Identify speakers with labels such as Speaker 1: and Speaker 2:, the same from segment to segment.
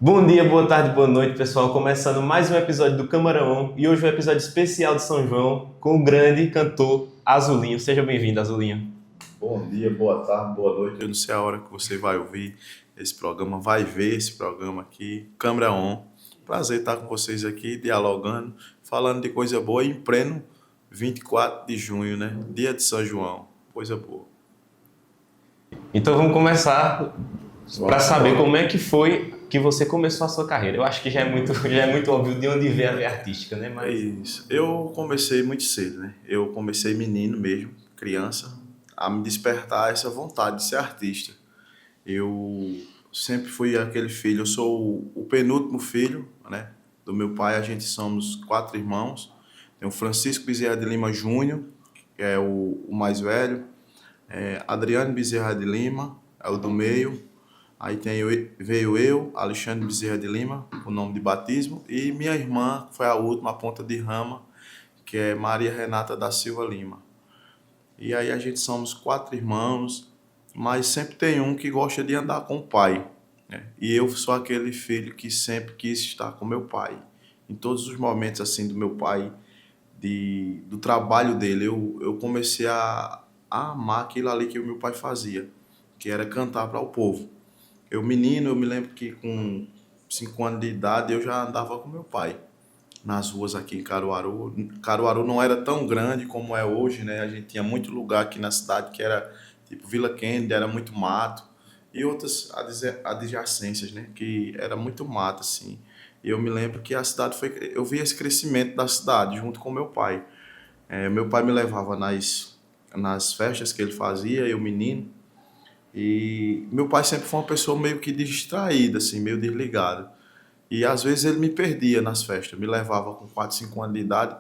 Speaker 1: Bom dia, boa tarde, boa noite, pessoal. Começando mais um episódio do Camarão e hoje é um episódio especial de São João com o grande cantor Azulinho. Seja bem-vindo, Azulinho.
Speaker 2: Bom dia, boa tarde, boa noite. Eu não sei a hora que você vai ouvir esse programa, vai ver esse programa aqui, Câmara On. Prazer estar com vocês aqui, dialogando, falando de coisa boa em pleno 24 de junho, né? Dia de São João. Coisa boa.
Speaker 1: Então vamos começar para
Speaker 2: Vamos
Speaker 1: saber
Speaker 2: embora.
Speaker 1: como é que foi que você começou a sua carreira. Eu acho que já é muito óbvio de onde vem a veia artística, né?
Speaker 2: É
Speaker 1: Mas
Speaker 2: isso. Eu comecei muito cedo, né? Eu comecei menino mesmo, criança, a me despertar essa vontade de ser artista. Eu sempre fui aquele filho, eu sou o penúltimo filho, né, do meu pai. A gente somos quatro irmãos. Tem o Francisco Bezerra de Lima Júnior, que é o mais velho. Adriano Bezerra de Lima, é o do meio. Aí veio eu, Alexandre Bezerra de Lima, o nome de batismo. E minha irmã foi a última, a ponta de rama, que é Maria Renata da Silva Lima. E aí a gente somos quatro irmãos, mas sempre tem um que gosta de andar com o pai, né? E eu sou aquele filho que sempre quis estar com meu pai. Em todos os momentos assim do meu pai, do trabalho dele, eu comecei a amar aquilo ali que o meu pai fazia, que era cantar para o povo. Eu menino, eu me lembro que com 5 anos de idade eu já andava com meu pai nas ruas aqui em Caruaru. Caruaru não era tão grande como é hoje, né? A gente tinha muito lugar aqui na cidade que era tipo Vila Kennedy, era muito mato, e outras adjacências, né? Que era muito mato, assim. E eu me lembro que a cidade foi. Eu vi esse crescimento da cidade junto com meu pai. Meu pai me levava nas festas que ele fazia, eu menino, e meu pai sempre foi uma pessoa meio que distraída, assim, meio desligada. E às vezes ele me perdia nas festas, me levava com 4 5 anos de idade.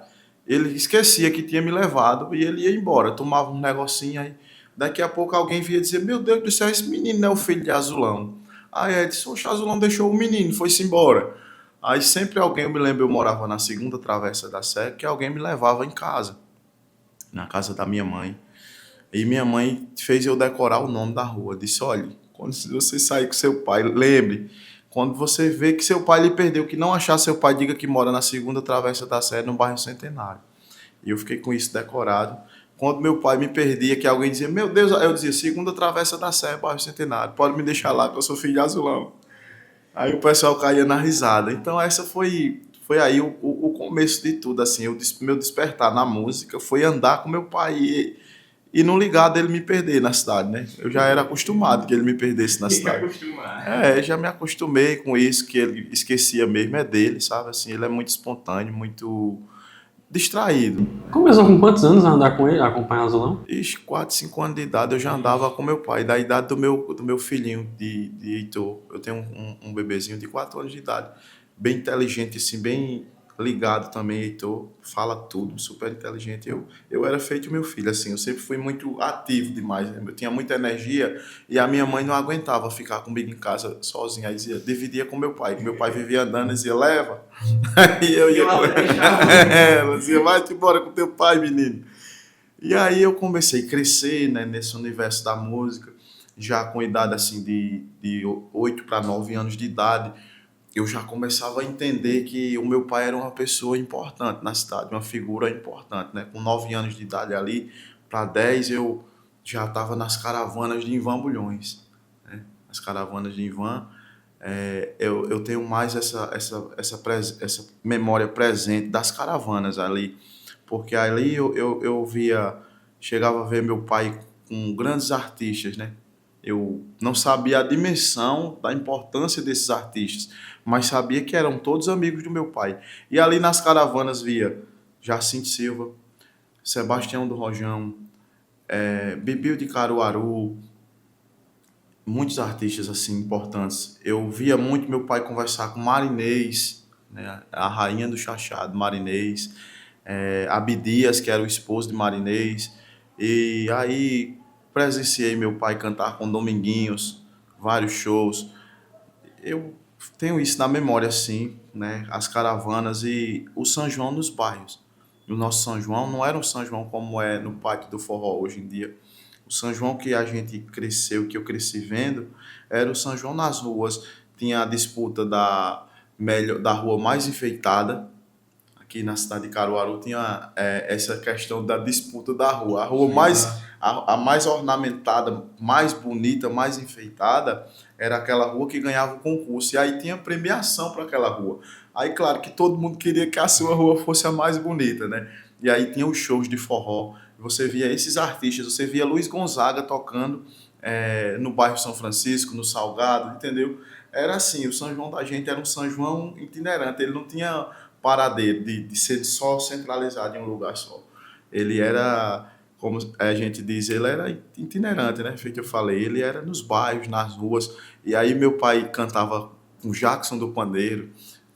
Speaker 2: Ele esquecia que tinha me levado e ele ia embora, tomava um negocinho aí. Daqui a pouco alguém via dizer: Meu Deus do céu, esse menino não é o filho de Azulão. Aí ele disse: Oxe, Azulão deixou o menino, foi-se embora. Aí sempre alguém, eu me lembro, eu morava na segunda travessa da Sé, que alguém me levava em casa, na casa da minha mãe. E minha mãe fez eu decorar o nome da rua. Disse: olha, quando você sair com seu pai, lembre, quando você vê que seu pai lhe perdeu, que não achar seu pai, diga que mora na segunda travessa da Sé, no bairro Centenário. E eu fiquei com isso decorado. Quando meu pai me perdia, que alguém dizia: meu Deus, eu dizia: segunda travessa da Sé, bairro Centenário, pode me deixar lá que eu sou filho de Azulão. Aí o pessoal caía na risada. Então essa foi aí o começo de tudo, assim, meu despertar na música foi andar com meu pai e não ligar dele me perder na cidade, né? Eu já era acostumado que ele me perdesse na
Speaker 1: fica
Speaker 2: cidade.
Speaker 1: acostumado.
Speaker 2: Já me acostumei com isso, que ele esquecia mesmo, é dele, sabe? Assim, ele é muito espontâneo, muito distraído.
Speaker 3: Começou com quantos anos a andar com ele, a acompanhar Azulão?
Speaker 2: Ixi, 4 5 anos de idade eu já andava com meu pai, da idade do meu filhinho, de Heitor. Eu tenho um bebezinho de 4 anos de idade, bem inteligente, assim, bem ligado também, Heitor. Fala tudo, super inteligente. Eu era feito meu filho, assim, eu sempre fui muito ativo demais, né? Eu tinha muita energia e a minha mãe não aguentava ficar comigo em casa sozinha. Aí dizia, dividia com meu pai, que meu pai vivia andando e dizia: leva. Aí eu
Speaker 1: E
Speaker 2: ia.
Speaker 1: ela deixava.
Speaker 2: Ela dizia: vai-te embora com teu pai, menino. E aí eu comecei a crescer, né, nesse universo da música, já com idade assim de 8 para 9 anos de idade. Eu já começava a entender que o meu pai era uma pessoa importante na cidade, uma figura importante, né? Com 9 anos de idade ali, para 10 eu já estava nas caravanas de Invan Bulhões, né? As caravanas de Invan, eu tenho mais essa memória presente das caravanas ali, porque ali eu via, chegava a ver meu pai com grandes artistas, né? Eu não sabia a dimensão da importância desses artistas, mas sabia que eram todos amigos do meu pai. E ali nas caravanas via Jacinto Silva, Sebastião do Rojão, Bibil de Caruaru, muitos artistas assim importantes. Eu via muito meu pai conversar com Marinês, né, a rainha do chachado, Marinês, Abdias, que era o esposo de Marinês, e aí presenciei meu pai cantar com Dominguinhos, vários shows. Eu tenho isso na memória, assim, né? As caravanas e o São João nos bairros. O nosso São João não era um São João como é no Pátio do Forró hoje em dia. O São João que a gente cresceu, que eu cresci vendo, era o São João nas ruas. tinha a disputa da rua mais enfeitada. Aqui na cidade de Caruaru tinha essa questão da disputa da rua. A rua a mais ornamentada, mais bonita, mais enfeitada, era aquela rua que ganhava o concurso. E aí tinha premiação para aquela rua. Aí, claro que todo mundo queria que a sua rua fosse a mais bonita, né? E aí tinha os shows de forró. Você via esses artistas, você via Luiz Gonzaga tocando no bairro São Francisco, no Salgado, entendeu? Era assim, o São João da gente era um São João itinerante, ele não tinha paradeiro de ser só centralizado em um lugar só. Ele era, como a gente diz, ele era itinerante, né? Feito que eu falei, ele era nos bairros, nas ruas. E aí meu pai cantava com Jackson do Pandeiro,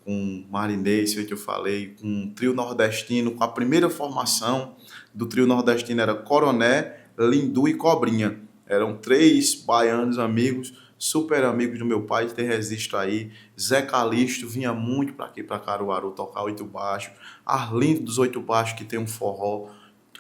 Speaker 2: com Marinês, feito que eu falei, com um trio nordestino, com a primeira formação do trio nordestino era Coroné, Lindu e Cobrinha. Eram 3 baianos amigos, super amigos do meu pai, tem registro aí. Zé Calixto vinha muito para aqui, para Caruaru, tocar 8 baixo. Arlindo dos 8 baixos, que tem um forró.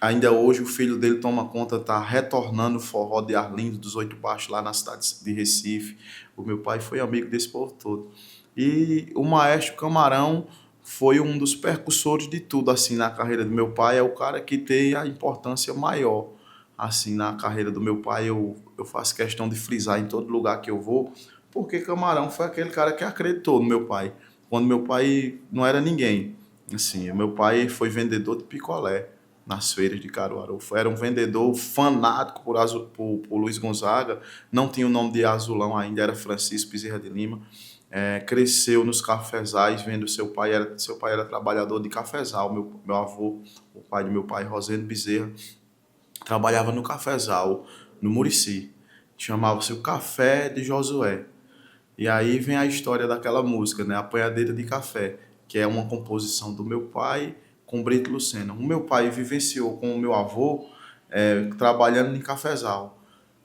Speaker 2: Ainda hoje o filho dele toma conta, tá retornando o forró de Arlindo dos 8 baixos lá na cidade de Recife. O meu pai foi amigo desse povo todo. E o Maestro Camarão foi um dos percussores de tudo, assim, na carreira do meu pai. É o cara que tem a importância maior, assim, na carreira do meu pai. Eu faço questão de frisar em todo lugar que eu vou, porque Camarão foi aquele cara que acreditou no meu pai, quando meu pai não era ninguém. Assim, meu pai foi vendedor de picolé nas feiras de Caruaru. Era um vendedor fanático por Luiz Gonzaga, não tinha o nome de Azulão ainda, era Francisco Bezerra de Lima. Cresceu nos cafezais, vendo seu pai era trabalhador de cafezal. Meu avô, o pai do meu pai, Rosendo Bezerra, trabalhava no cafezal, no Murici. Chamava-se o Café de Josué. E aí vem a história daquela música, né? Apanhadeira de Café, que é uma composição do meu pai com Brito Lucena. O meu pai vivenciou com o meu avô trabalhando em cafezal.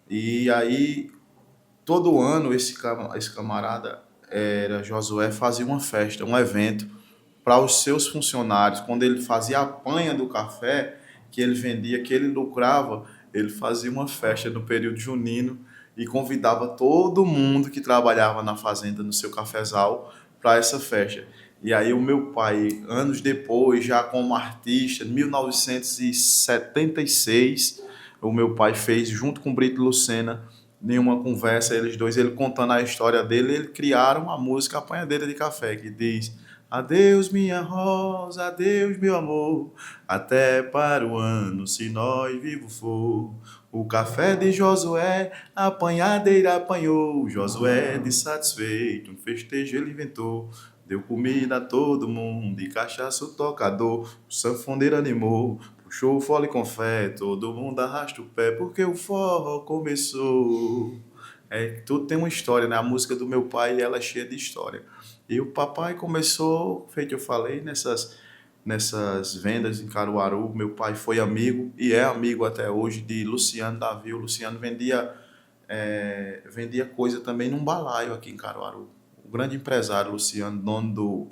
Speaker 2: E aí, todo ano, esse camarada, Josué, fazia uma festa, um evento para os seus funcionários. Quando ele fazia a panha do café, que ele vendia, que ele lucrava, ele fazia uma festa no período junino e convidava todo mundo que trabalhava na fazenda, no seu cafezal, para essa festa. E aí o meu pai, anos depois, já como artista, em 1976, o meu pai fez, junto com Brito Lucena, em uma conversa, eles dois, ele contando a história dele, eles criaram a música Apanhadeira de Café, que diz: adeus minha rosa, adeus meu amor, até para o ano, se nós vivo for. O café de Josué, a apanhadeira apanhou, Josué de satisfeito, um festejo ele inventou. Deu comida a todo mundo, e cachaça o tocador, o sanfoneiro animou, puxou o fole com fé, todo mundo arrasta o pé, porque o forró começou. Tudo tem uma história, né? A música do meu pai, ela é cheia de história. E o papai começou, feito eu falei, nessas vendas em Caruaru. Meu pai foi amigo, e é amigo até hoje, de Luciano Davi. O Luciano vendia coisa também num balaio aqui em Caruaru. O grande empresário Luciano, dono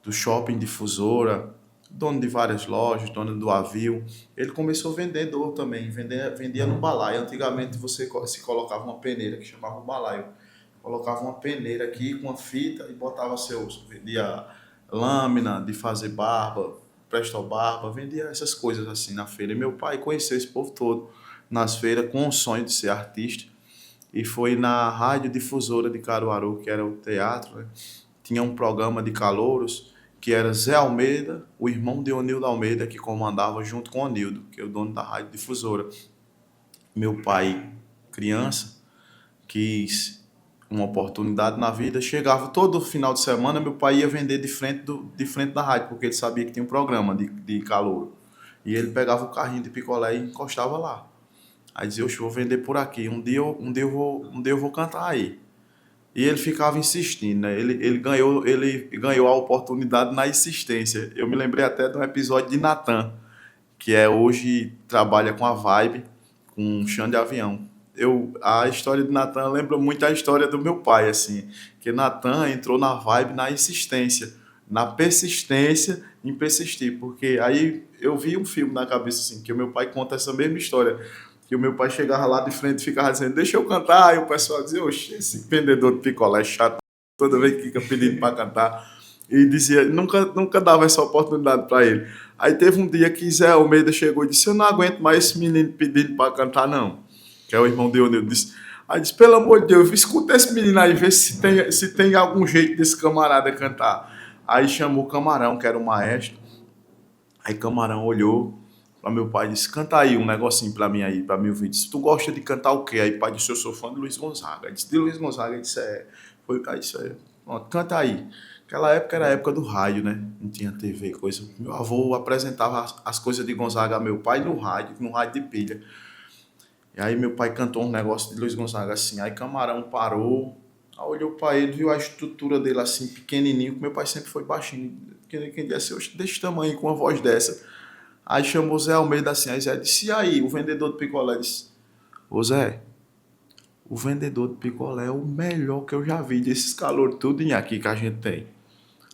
Speaker 2: do shopping Difusora, dono de várias lojas, dono do Avil, ele começou vendedor também, vendia no balaio. Antigamente você se colocava uma peneira, que chamava balaio. Colocava uma peneira aqui com uma fita e botava vendia lâmina de fazer barba, presto-barba, vendia essas coisas assim na feira. E meu pai conheceu esse povo todo nas feiras com o sonho de ser artista. E foi na Rádio Difusora de Caruaru, que era o teatro, né? Tinha um programa de calouros, que era Zé Almeida, o irmão de Onildo Almeida, que comandava junto com Onildo, que é o dono da Rádio Difusora. Meu pai, criança, quis uma oportunidade na vida, chegava todo final de semana, meu pai ia vender de frente da rádio, porque ele sabia que tinha um programa de calouro. E ele pegava o carrinho de picolé e encostava lá. Aí dizia: eu vou vender por aqui, um dia eu vou cantar aí. E ele ficava insistindo, né? Ele ganhou a oportunidade na insistência. Eu me lembrei até de um episódio de Natan, que hoje trabalha com a Vibe, com um chão de avião. A história de Natan lembra muito a história do meu pai, assim, que Natan entrou na Vibe na insistência, na persistência em persistir, porque aí eu vi um filme na cabeça, assim, que o meu pai conta essa mesma história. que o meu pai chegava lá de frente e ficava dizendo, deixa eu cantar, aí o pessoal dizia, oxe, esse vendedor de picolé chato, toda vez que fica pedindo para cantar, e dizia, nunca dava essa oportunidade para ele. Aí teve um dia que Zé Almeida chegou e disse, eu não aguento mais esse menino pedindo para cantar, não, que é o irmão de Onildo, disse, aí disse, pelo amor de Deus, escuta esse menino aí, vê se tem algum jeito desse camarada cantar. Aí chamou o Camarão, que era o maestro, aí Camarão olhou para meu pai e disse, canta aí um negocinho para mim aí, para mim ouvir. Disse, tu gosta de cantar o quê? Aí o pai disse, eu sou fã de Luiz Gonzaga. Aí disse, de Luiz Gonzaga? Aí disse, Aí disse, pronto, canta aí. Aquela época era a época do rádio, né? Não tinha TV, coisa. Meu avô apresentava as coisas de Gonzaga a meu pai no rádio de pilha. E aí meu pai cantou um negócio de Luiz Gonzaga assim, aí Camarão parou, aí olhou para ele, viu a estrutura dele assim, pequenininho, que meu pai sempre foi baixinho, quem disse, desse tamanho, com uma voz dessa. Aí chamou Zé Almeida assim, aí Zé disse, e aí, o vendedor de picolé disse, ô Zé, o vendedor de picolé é o melhor que eu já vi desses calores tudinho aqui que a gente tem.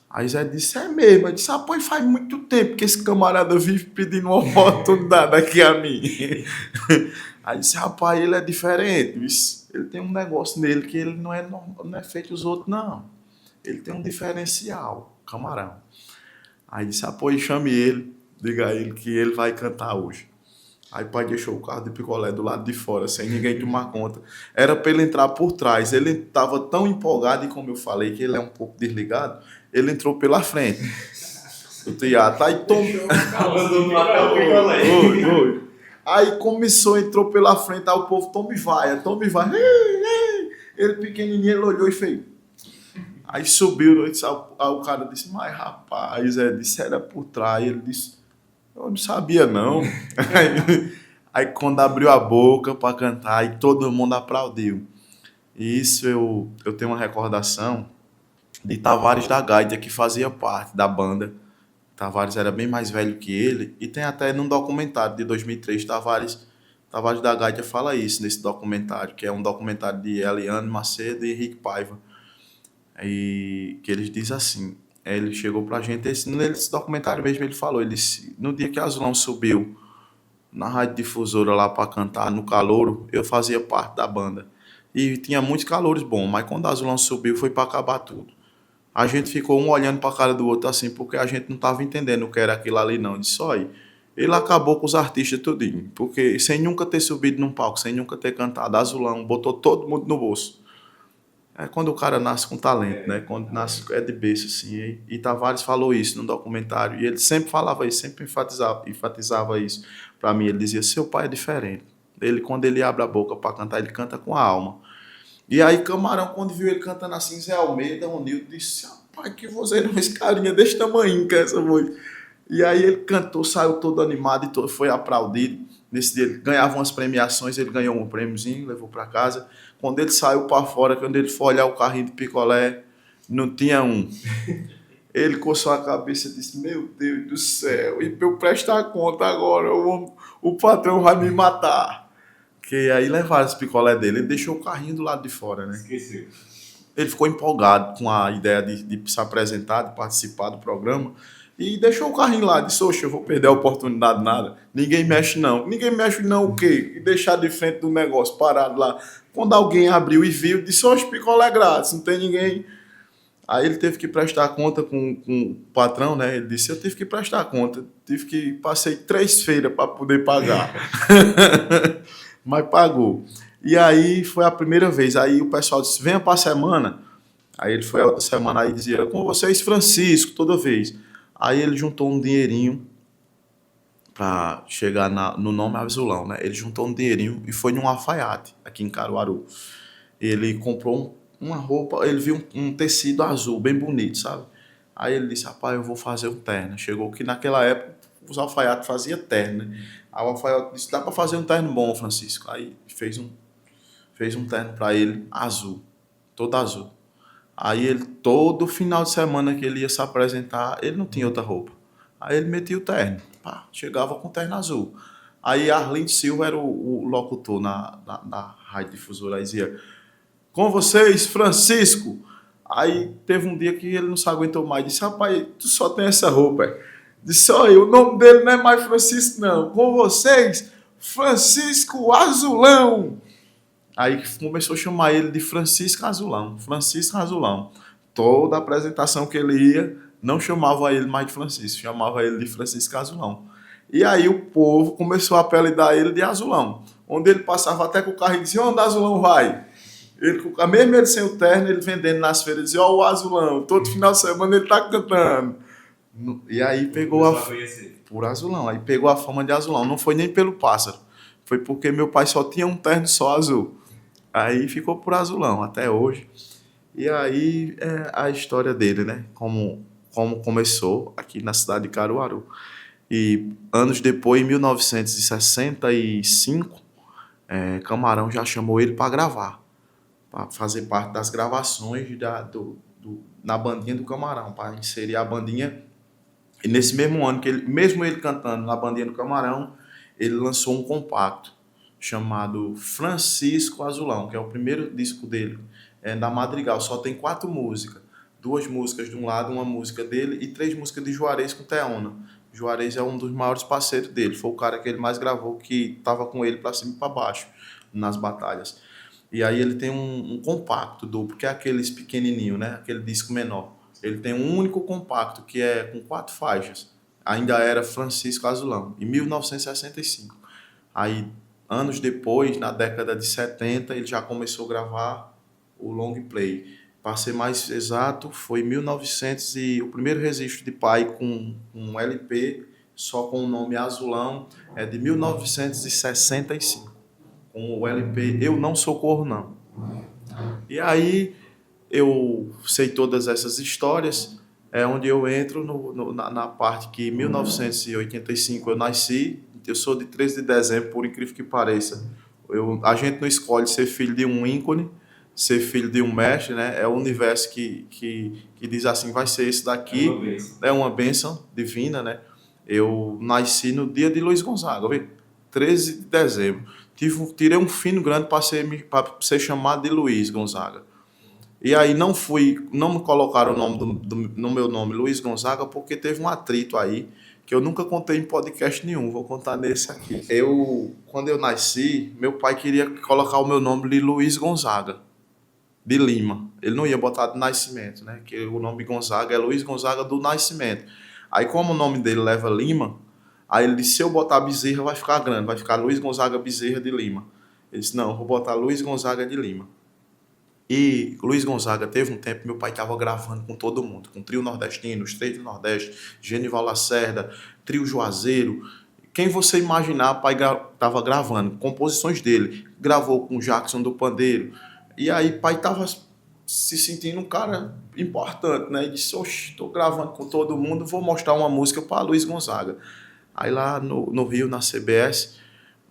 Speaker 2: Aí Zé disse, é mesmo. Aí disse, pois faz muito tempo que esse camarada vive pedindo uma oportunidade aqui a mim. Aí disse, rapaz, ele é diferente. Ele tem um negócio nele que ele não é feito os outros, não. Ele tem um diferencial, Camarão. Aí disse, pois chame ele, diga a ele que ele vai cantar hoje. Aí o pai deixou o carro de picolé do lado de fora, sem ninguém tomar conta. Era para ele entrar por trás. Ele estava tão empolgado, e como eu falei, que ele é um pouco desligado, ele entrou pela frente. O teatro. Aí Aí começou, entrou pela frente, aí o povo, tome vai. Ele pequenininho, ele olhou e fez. Aí subiu, aí o cara disse, mas rapaz, disse, era por trás. Ele disse, eu não sabia não. Aí quando abriu a boca para cantar, aí todo mundo aplaudiu. E isso eu tenho uma recordação de Tavares da Gaita, que fazia parte da banda. Tavares era bem mais velho que ele, e tem até num documentário de 2003, Tavares da Gaita fala isso nesse documentário, que é um documentário de Eliane Macedo e Henrique Paiva, e que eles dizem assim, ele chegou pra gente, nesse documentário mesmo ele falou, ele disse, no dia que Azulão subiu na rádio difusora lá para cantar no Calouro, eu fazia parte da banda, e tinha muitos calouros bons, mas quando Azulão subiu foi para acabar tudo. A gente ficou um olhando para a cara do outro assim, porque a gente não estava entendendo o que era aquilo ali não. Disse, olha, ele acabou com os artistas tudinho, porque sem nunca ter subido num palco, sem nunca ter cantado, Azulão botou todo mundo no bolso. É quando o cara nasce com talento, né? Quando nasce é de berço, assim. E Tavares falou isso no documentário, e ele sempre falava isso, sempre enfatizava isso para mim. Ele dizia, seu pai é diferente. Ele, quando ele abre a boca para cantar, ele canta com a alma. E aí Camarão, quando viu ele cantando assim, Zé Almeida, Onildo, disse, rapaz, que voz não, esse carinha desse tamanho que é essa voz. E aí ele cantou, saiu todo animado e foi aplaudido. Nesse dia ele ganhava umas premiações, ele ganhou um prêmiozinho, levou para casa. Quando ele saiu para fora, quando ele foi olhar o carrinho de picolé, não tinha um. Ele coçou a cabeça e disse, meu Deus do céu, e para eu prestar conta agora, o patrão vai me matar. Que aí levaram esse picolé dele, ele deixou o carrinho do lado de fora, né?
Speaker 1: Esqueci.
Speaker 2: Ele ficou empolgado com a ideia de se apresentar, de participar do programa, e deixou o carrinho lá, disse, oxe, eu vou perder a oportunidade, nada. Ninguém mexe não o quê? E deixar de frente do negócio, parado lá. Quando alguém abriu e viu, disse, oxe, picolé grátis, não tem ninguém. Aí ele teve que prestar conta com o patrão, né? Ele disse, eu tive que prestar conta, passei 3 feiras para poder pagar. Mas pagou. E aí foi a primeira vez. Aí o pessoal disse, venha para a semana. Aí ele foi a outra semana e dizia, com vocês, Francisco, toda vez. Aí ele juntou um dinheirinho para chegar no nome Azulão, né? Ele juntou um dinheirinho e foi num alfaiate, aqui em Caruaru. Ele comprou uma roupa, ele viu um tecido azul, bem bonito, sabe? Aí ele disse, rapaz, eu vou fazer um terno. Chegou que naquela época os alfaiates faziam terno, né? Aí o alfaiate disse, dá para fazer um terno bom, Francisco. Aí fez um terno para ele, azul, todo azul. Aí ele, todo final de semana que ele ia se apresentar, ele não tinha outra roupa. Aí ele metia o terno, pá, chegava com o terno azul. Aí Arlindo Silva era o locutor na rádio difusora, aí dizia, com vocês, Francisco. Aí teve um dia que ele não se aguentou mais, disse, rapaz, tu só tem essa roupa, Disse, olha, o nome dele não é mais Francisco, não. Com vocês, Francisco Azulão. Aí começou a chamar ele de Francisco Azulão. Francisco Azulão. Toda apresentação que ele ia, não chamava ele mais de Francisco, chamava ele de Francisco Azulão. E aí o povo começou a apelidar ele de Azulão. Onde ele passava até com o carro e dizia, onde Azulão vai? Ele, mesmo ele sem o terno, ele vendendo nas feiras, dizia, ó o Azulão, todo final de semana ele tá cantando. E aí pegou por Azulão, aí pegou a fama de Azulão. Não foi nem pelo pássaro, foi porque meu pai só tinha um terno só azul. Aí ficou por Azulão, até hoje. E aí é a história dele, né? Como começou aqui na cidade de Caruaru. E anos depois, em 1965, Camarão já chamou ele para gravar, para fazer parte das gravações na bandinha do Camarão, para inserir a bandinha. E nesse mesmo ano, mesmo ele cantando na bandinha do Camarão, ele lançou um compacto chamado Francisco Azulão, que é o primeiro disco dele, da Madrigal. Só tem 4 músicas. 2 músicas de um lado, uma música dele e 3 músicas de Juarez com Teona. Juarez é um dos maiores parceiros dele, foi o cara que ele mais gravou, que estava com ele para cima e para baixo nas batalhas. E aí ele tem um compacto duplo, que é aqueles pequenininho, né? Aquele disco menor. Ele tem um único compacto, que é com 4 faixas. Ainda era Francisco Azulão, em 1965. Aí, anos depois, na década de 70, ele já começou a gravar o long play. Para ser mais exato, foi 1900 e o primeiro registro de pai com um LP, só com o nome Azulão, é de 1965. Com o LP Eu Não Socorro Não. E aí eu sei todas essas histórias, é onde eu entro na parte que em 1985 eu nasci. Eu sou de 13 de dezembro, por incrível que pareça. A gente não escolhe ser filho de um ícone, ser filho de um mestre, né? É o universo que diz assim, vai ser esse daqui. É uma bênção divina, né? Eu nasci no dia de Luiz Gonzaga, 13 de dezembro. Tirei um fino grande para ser chamado de Luiz Gonzaga. E aí não me colocaram o nome no meu nome, Luiz Gonzaga, porque teve um atrito aí, que eu nunca contei em podcast nenhum, vou contar nesse aqui. Quando eu nasci, meu pai queria colocar o meu nome de Luiz Gonzaga, de Lima. Ele não ia botar de Nascimento, né? Que o nome Gonzaga é Luiz Gonzaga do Nascimento. Aí como o nome dele leva Lima, aí ele disse, se eu botar Bezerra vai ficar grande, vai ficar Luiz Gonzaga Bezerra de Lima. Ele disse, não, vou botar Luiz Gonzaga de Lima. E Luiz Gonzaga teve um tempo, meu pai estava gravando com todo mundo, com Trio Nordestino, os Três do Nordeste, Genival Lacerda, Trio Juazeiro. Quem você imaginar, pai estava gravando, composições dele. Gravou com Jackson do Pandeiro. E aí pai estava se sentindo um cara importante, né? E disse, oxe, estou gravando com todo mundo, vou mostrar uma música para Luiz Gonzaga. Aí lá no Rio, na CBS,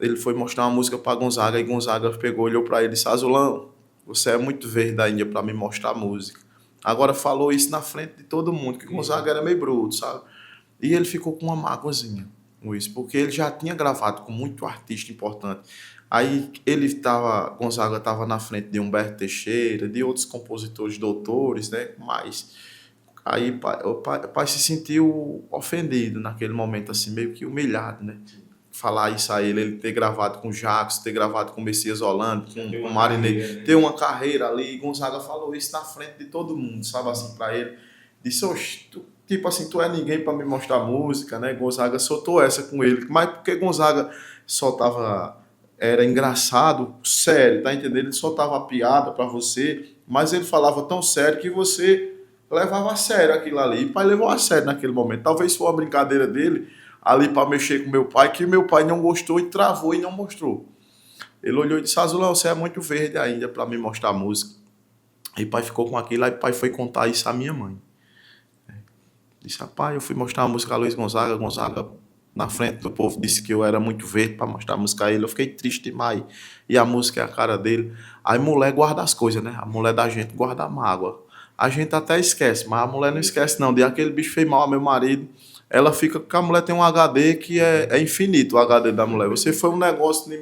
Speaker 2: ele foi mostrar uma música para Gonzaga, e Gonzaga pegou, olhou para ele e disse, Azulão, você é muito verde da Índia para me mostrar música. Agora falou isso na frente de todo mundo, que Gonzaga era meio bruto, sabe? E ele ficou com uma mágoazinha com isso, porque ele já tinha gravado com muito artista importante. Aí Gonzaga estava na frente de Humberto Teixeira, de outros compositores doutores, né? Mas aí o pai se sentiu ofendido naquele momento, assim, meio que humilhado, né? Falar isso a ele ter gravado com Jackson, ter gravado com Messias Holanda, com Marinei, ter uma carreira ali. E Gonzaga falou isso na frente de todo mundo, sabe, assim, pra ele. Disse, oxe, tipo assim, tu é ninguém pra me mostrar música, né? Gonzaga soltou essa com ele, mas porque Gonzaga era engraçado, sério, tá entendendo? Ele soltava a piada pra você, mas ele falava tão sério que você levava a sério aquilo ali. E o pai levou a sério naquele momento. Talvez foi uma brincadeira dele ali para mexer com meu pai, que meu pai não gostou e travou e não mostrou. Ele olhou e disse, Azulão, você é muito verde ainda para me mostrar música. Aí o pai ficou com aquilo, aí o pai foi contar isso à minha mãe. Disse, rapaz, eu fui mostrar a música a Luiz Gonzaga, Gonzaga na frente do povo disse que eu era muito verde para mostrar a música a ele, eu fiquei triste demais, e a música é a cara dele. Aí mulher guarda as coisas, né? A mulher da gente guarda a mágoa. A gente até esquece, mas a mulher não esquece não, de aquele bicho fez mal ao meu marido, ela fica, porque a mulher tem um HD que é infinito, o HD da mulher. Você fez um negócio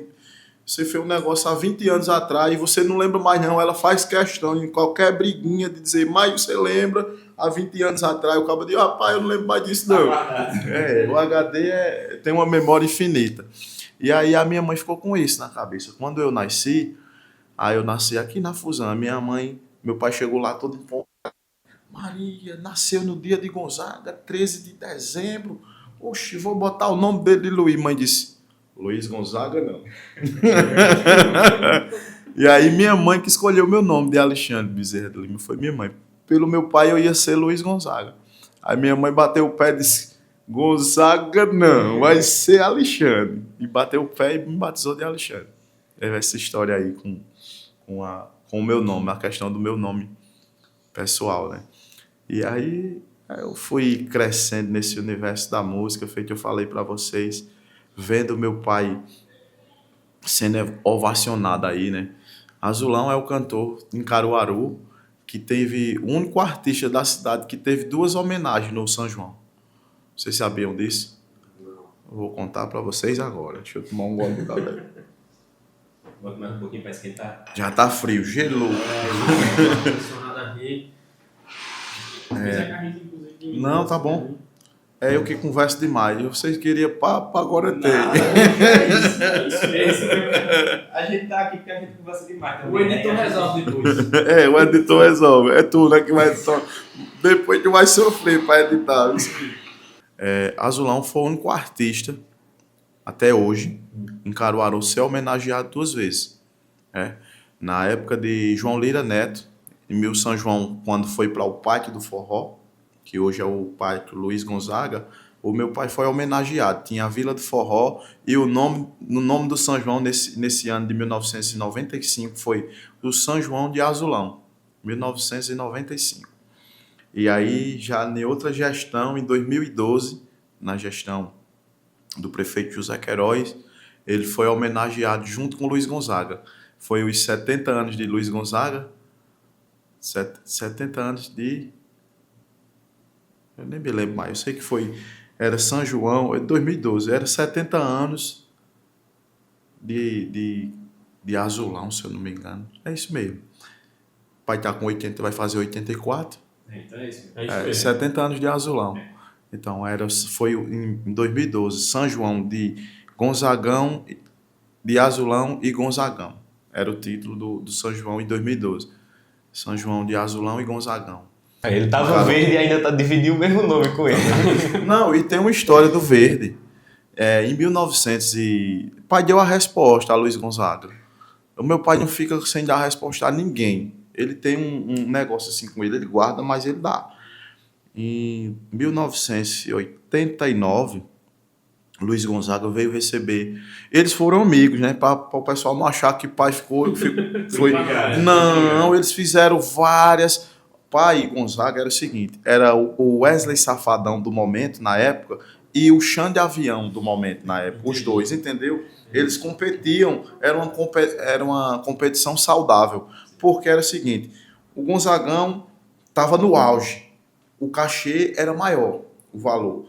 Speaker 2: há 20 anos atrás e você não lembra mais não. Ela faz questão em qualquer briguinha de dizer, mas você lembra há 20 anos atrás. O cara diz, rapaz, eu não lembro mais disso não. O HD tem uma memória infinita. E aí a minha mãe ficou com isso na cabeça. Quando eu nasci, aí eu nasci aqui na Fusão. Meu pai chegou lá todo empolgado. Maria, nasceu no dia de Gonzaga, 13 de dezembro. Oxe, vou botar o nome dele de Luiz. Mãe disse, Luiz Gonzaga não. E aí minha mãe que escolheu o meu nome de Alexandre Bezerra de Lima, foi minha mãe. Pelo meu pai eu ia ser Luiz Gonzaga. Aí minha mãe bateu o pé e disse, Gonzaga não, vai ser Alexandre. E bateu o pé e me batizou de Alexandre. É essa história aí com o meu nome, a questão do meu nome pessoal, né? E aí eu fui crescendo nesse universo da música, feito eu falei para vocês, vendo meu pai sendo ovacionado aí, né? Azulão é o cantor em Caruaru que teve o único artista da cidade que teve 2 homenagens no São João. Vocês sabiam disso?
Speaker 3: Não.
Speaker 2: Eu vou contar para vocês agora. Deixa eu tomar um gole de café.
Speaker 1: Bota mais um pouquinho para esquentar.
Speaker 2: Já tá frio, gelou. Não, tá bom. É eu que converso demais. Vocês queriam papo, agora tem.
Speaker 1: É isso. A gente tá aqui porque a gente conversa demais.
Speaker 3: O editor resolve depois.
Speaker 2: O editor resolve. É tu, né, que vai editar. Depois tu vai sofrer para editar. Azulão foi o único artista, até hoje, em Caruaru, ser homenageado 2 vezes. Na época de João Lira Neto, em Mil São João, quando foi para o Pátio do Forró, que hoje é o Pátio Luiz Gonzaga, o meu pai foi homenageado. Tinha a Vila do Forró e no nome do São João, nesse ano de 1995, foi o São João de Azulão, 1995. E aí, já em outra gestão, em 2012, na gestão do prefeito José Queiroz, ele foi homenageado junto com Luiz Gonzaga. Foi os 70 anos de Luiz Gonzaga, 70 anos de... Eu nem me lembro mais, eu sei que era São João, 2012, era 70 anos de Azulão, se eu não me engano. É isso mesmo. O pai está com 80, vai fazer 84.
Speaker 1: Então é isso.
Speaker 2: 70 anos de Azulão. Então, foi em 2012, São João de Gonzagão, de Azulão e Gonzagão. Era o título do São João em 2012. São João de Azulão e Gonzagão.
Speaker 1: Ele tava verde e ainda tá dividindo o mesmo nome com ele.
Speaker 2: Não, e tem uma história do verde. Em 1900 o pai deu a resposta a Luiz Gonzaga. O meu pai não fica sem dar a resposta a ninguém. Ele tem um negócio assim com ele guarda, mas ele dá. Em 1989, Luiz Gonzaga veio receber. Eles foram amigos, né? Para o pessoal não achar que o pai foi. Não, eles fizeram várias. Pai Gonzaga era o seguinte: era o Wesley Safadão do momento, na época, e o Xande Avião do momento, na época. Os dois, entendeu? Eles competiam, era uma competição saudável. Porque era o seguinte: o Gonzagão estava no auge, o cachê era maior, o valor.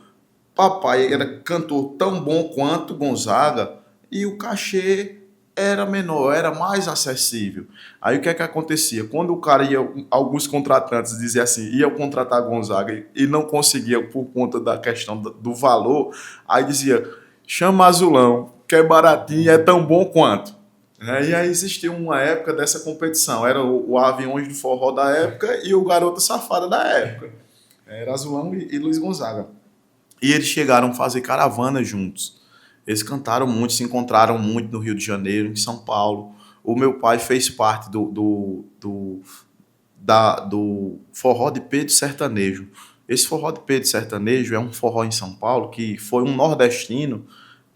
Speaker 2: Papai era cantor tão bom quanto Gonzaga e o cachê era menor, era mais acessível. Aí o que é que acontecia? Quando o cara alguns contratantes diziam assim, iam contratar Gonzaga e não conseguia por conta da questão do valor, aí dizia, chama Azulão, que é baratinho e é tão bom quanto. E aí existia uma época dessa competição, era o Aviões do Forró da época e o Garoto Safada da época. Era Azulão e Luiz Gonzaga. E eles chegaram a fazer caravana juntos. Eles cantaram muito, se encontraram muito no Rio de Janeiro, em São Paulo. O meu pai fez parte do forró de Pedro Sertanejo. Esse forró de Pedro Sertanejo é um forró em São Paulo que foi um nordestino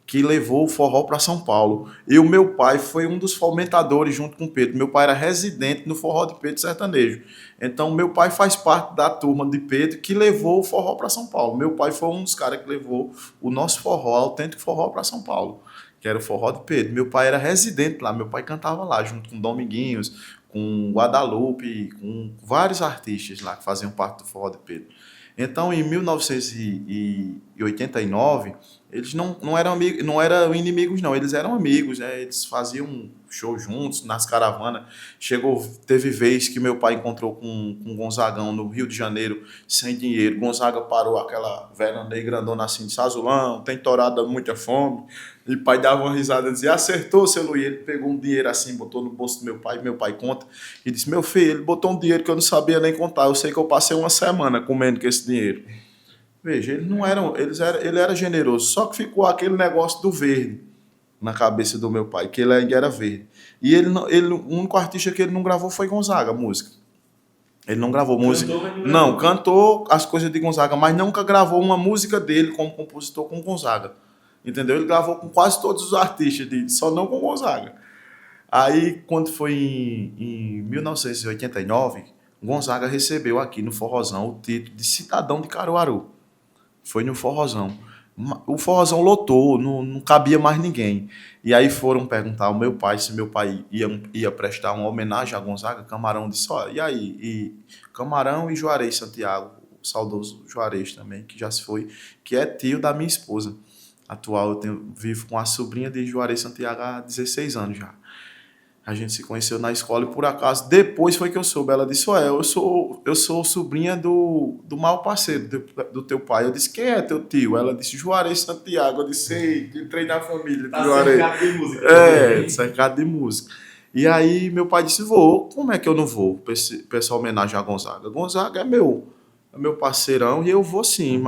Speaker 2: que levou o forró para São Paulo. E o meu pai foi um dos fomentadores junto com o Pedro. Meu pai era residente no forró de Pedro Sertanejo. Então, meu pai faz parte da turma de Pedro que levou o forró para São Paulo. Meu pai foi um dos caras que levou o nosso forró, autêntico forró, para São Paulo, que era o forró de Pedro. Meu pai era residente lá, meu pai cantava lá, junto com Dominguinhos, com Guadalupe, com vários artistas lá que faziam parte do forró de Pedro. Então, em 1989, Eles não eram amigos, não eram inimigos, não. Eles eram amigos, né? Eles faziam show juntos nas caravanas. Teve vez que meu pai encontrou com Gonzagão no Rio de Janeiro, sem dinheiro. Gonzaga parou aquela velha grandona assim, de Azulão, tem torada, muita fome. E o pai dava uma risada e dizia, acertou, seu Luiz. Ele pegou um dinheiro assim, botou no bolso do meu pai conta, e disse, meu filho, ele botou um dinheiro que eu não sabia nem contar. Eu sei que eu passei uma semana comendo com esse dinheiro. Veja, ele era generoso, só que ficou aquele negócio do verde na cabeça do meu pai, que ele ainda era verde. E o único artista que ele não gravou foi Gonzaga, música. Ele não gravou música. Não, cantou as coisas de Gonzaga, mas nunca gravou uma música dele como compositor com Gonzaga. Entendeu? Ele gravou com quase todos os artistas, só não com Gonzaga. Aí, quando foi em 1989, Gonzaga recebeu aqui no Forrozão o título de Cidadão de Caruaru. Foi no Forrozão. O Forrozão lotou, não cabia mais ninguém. E aí foram perguntar ao meu pai se meu pai ia prestar uma homenagem a Gonzaga. Camarão disse, ó, e aí? E Camarão e Juarez Santiago, o saudoso Juarez também, que já se foi, que é tio da minha esposa atual. Vivo com a sobrinha de Juarez Santiago há 16 anos já. A gente se conheceu na escola e, por acaso, depois foi que eu soube. Ela disse, eu sou sobrinha do maior parceiro do teu pai. Eu disse, quem é teu tio? Ela disse, Juarez Santiago. Eu disse, ei, entrei na família de Juarez.
Speaker 1: Cercado de música.
Speaker 2: Cercado de música. E aí meu pai disse, vou. Como é que eu não vou pra essa homenagem a Gonzaga? Gonzaga é meu parceirão, e eu vou sim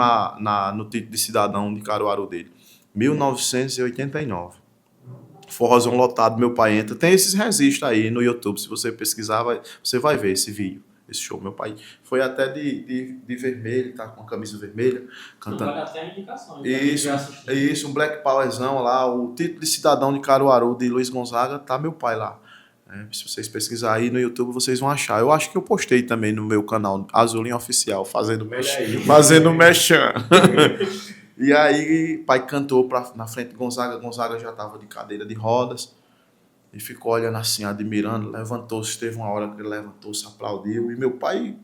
Speaker 2: no título de cidadão de Caruaru dele. 1989. Forrozão lotado, meu pai entra. Tem esses registros aí no YouTube. Se você pesquisar, você vai ver esse vídeo, esse show. Meu pai foi até de vermelho, tá com a camisa vermelha, cantando.
Speaker 3: Vale até a indicação.
Speaker 2: Isso, um Black Powerzão lá. O título de cidadão de Caruaru, de Luiz Gonzaga, tá meu pai lá. Se vocês pesquisarem aí no YouTube, vocês vão achar. Eu acho que eu postei também no meu canal Azulinho Oficial, fazendo mexão. E aí, pai cantou na frente de Gonzaga. Gonzaga já estava de cadeira de rodas. E ficou olhando assim, admirando. Levantou-se, teve uma hora que ele levantou-se, aplaudiu. E meu pai,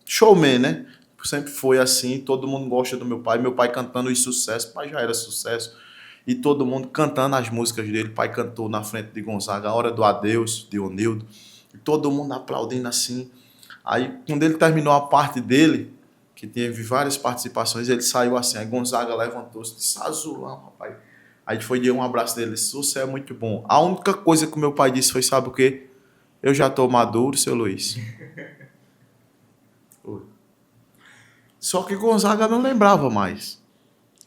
Speaker 2: showman, né? Sempre foi assim, todo mundo gosta do meu pai. Meu pai cantando os sucessos, pai já era sucesso. E todo mundo cantando as músicas dele. Pai cantou na frente de Gonzaga, A Hora do Adeus, de Onildo. E todo mundo aplaudindo assim. Aí, quando ele terminou a parte dele, que teve várias participações, ele saiu assim, aí Gonzaga levantou-se, disse, Azulão, rapaz. Aí foi, deu um abraço dele, disse, você é muito bom. A única coisa que o meu pai disse foi, sabe o quê? Eu já estou maduro, seu Luiz. Só que Gonzaga não lembrava mais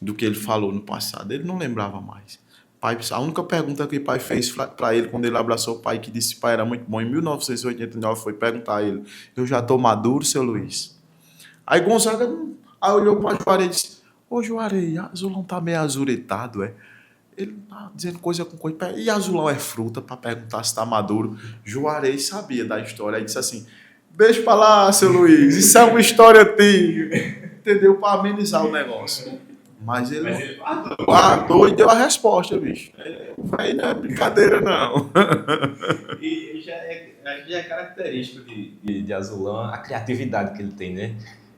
Speaker 2: do que ele falou no passado, ele não lembrava mais. Pai, a única pergunta que o pai fez para ele, quando ele abraçou o pai, que disse que o pai era muito bom, em 1989, foi perguntar a ele, eu já estou maduro, seu Luiz? Aí Gonzaga olhou para o Juarez e disse, ô Juarez, Azulão tá meio azuretado, é? Ele tá dizendo coisa com coisa. E Azulão é fruta para perguntar se tá maduro. Juarez sabia da história. Aí disse assim, deixa para lá, seu Luiz, isso é uma história antiga. Entendeu? Para amenizar o negócio. Mas ele guardou e deu a resposta, bicho. Aí não é brincadeira, não.
Speaker 1: E já é característico de Azulão a criatividade que ele tem, né?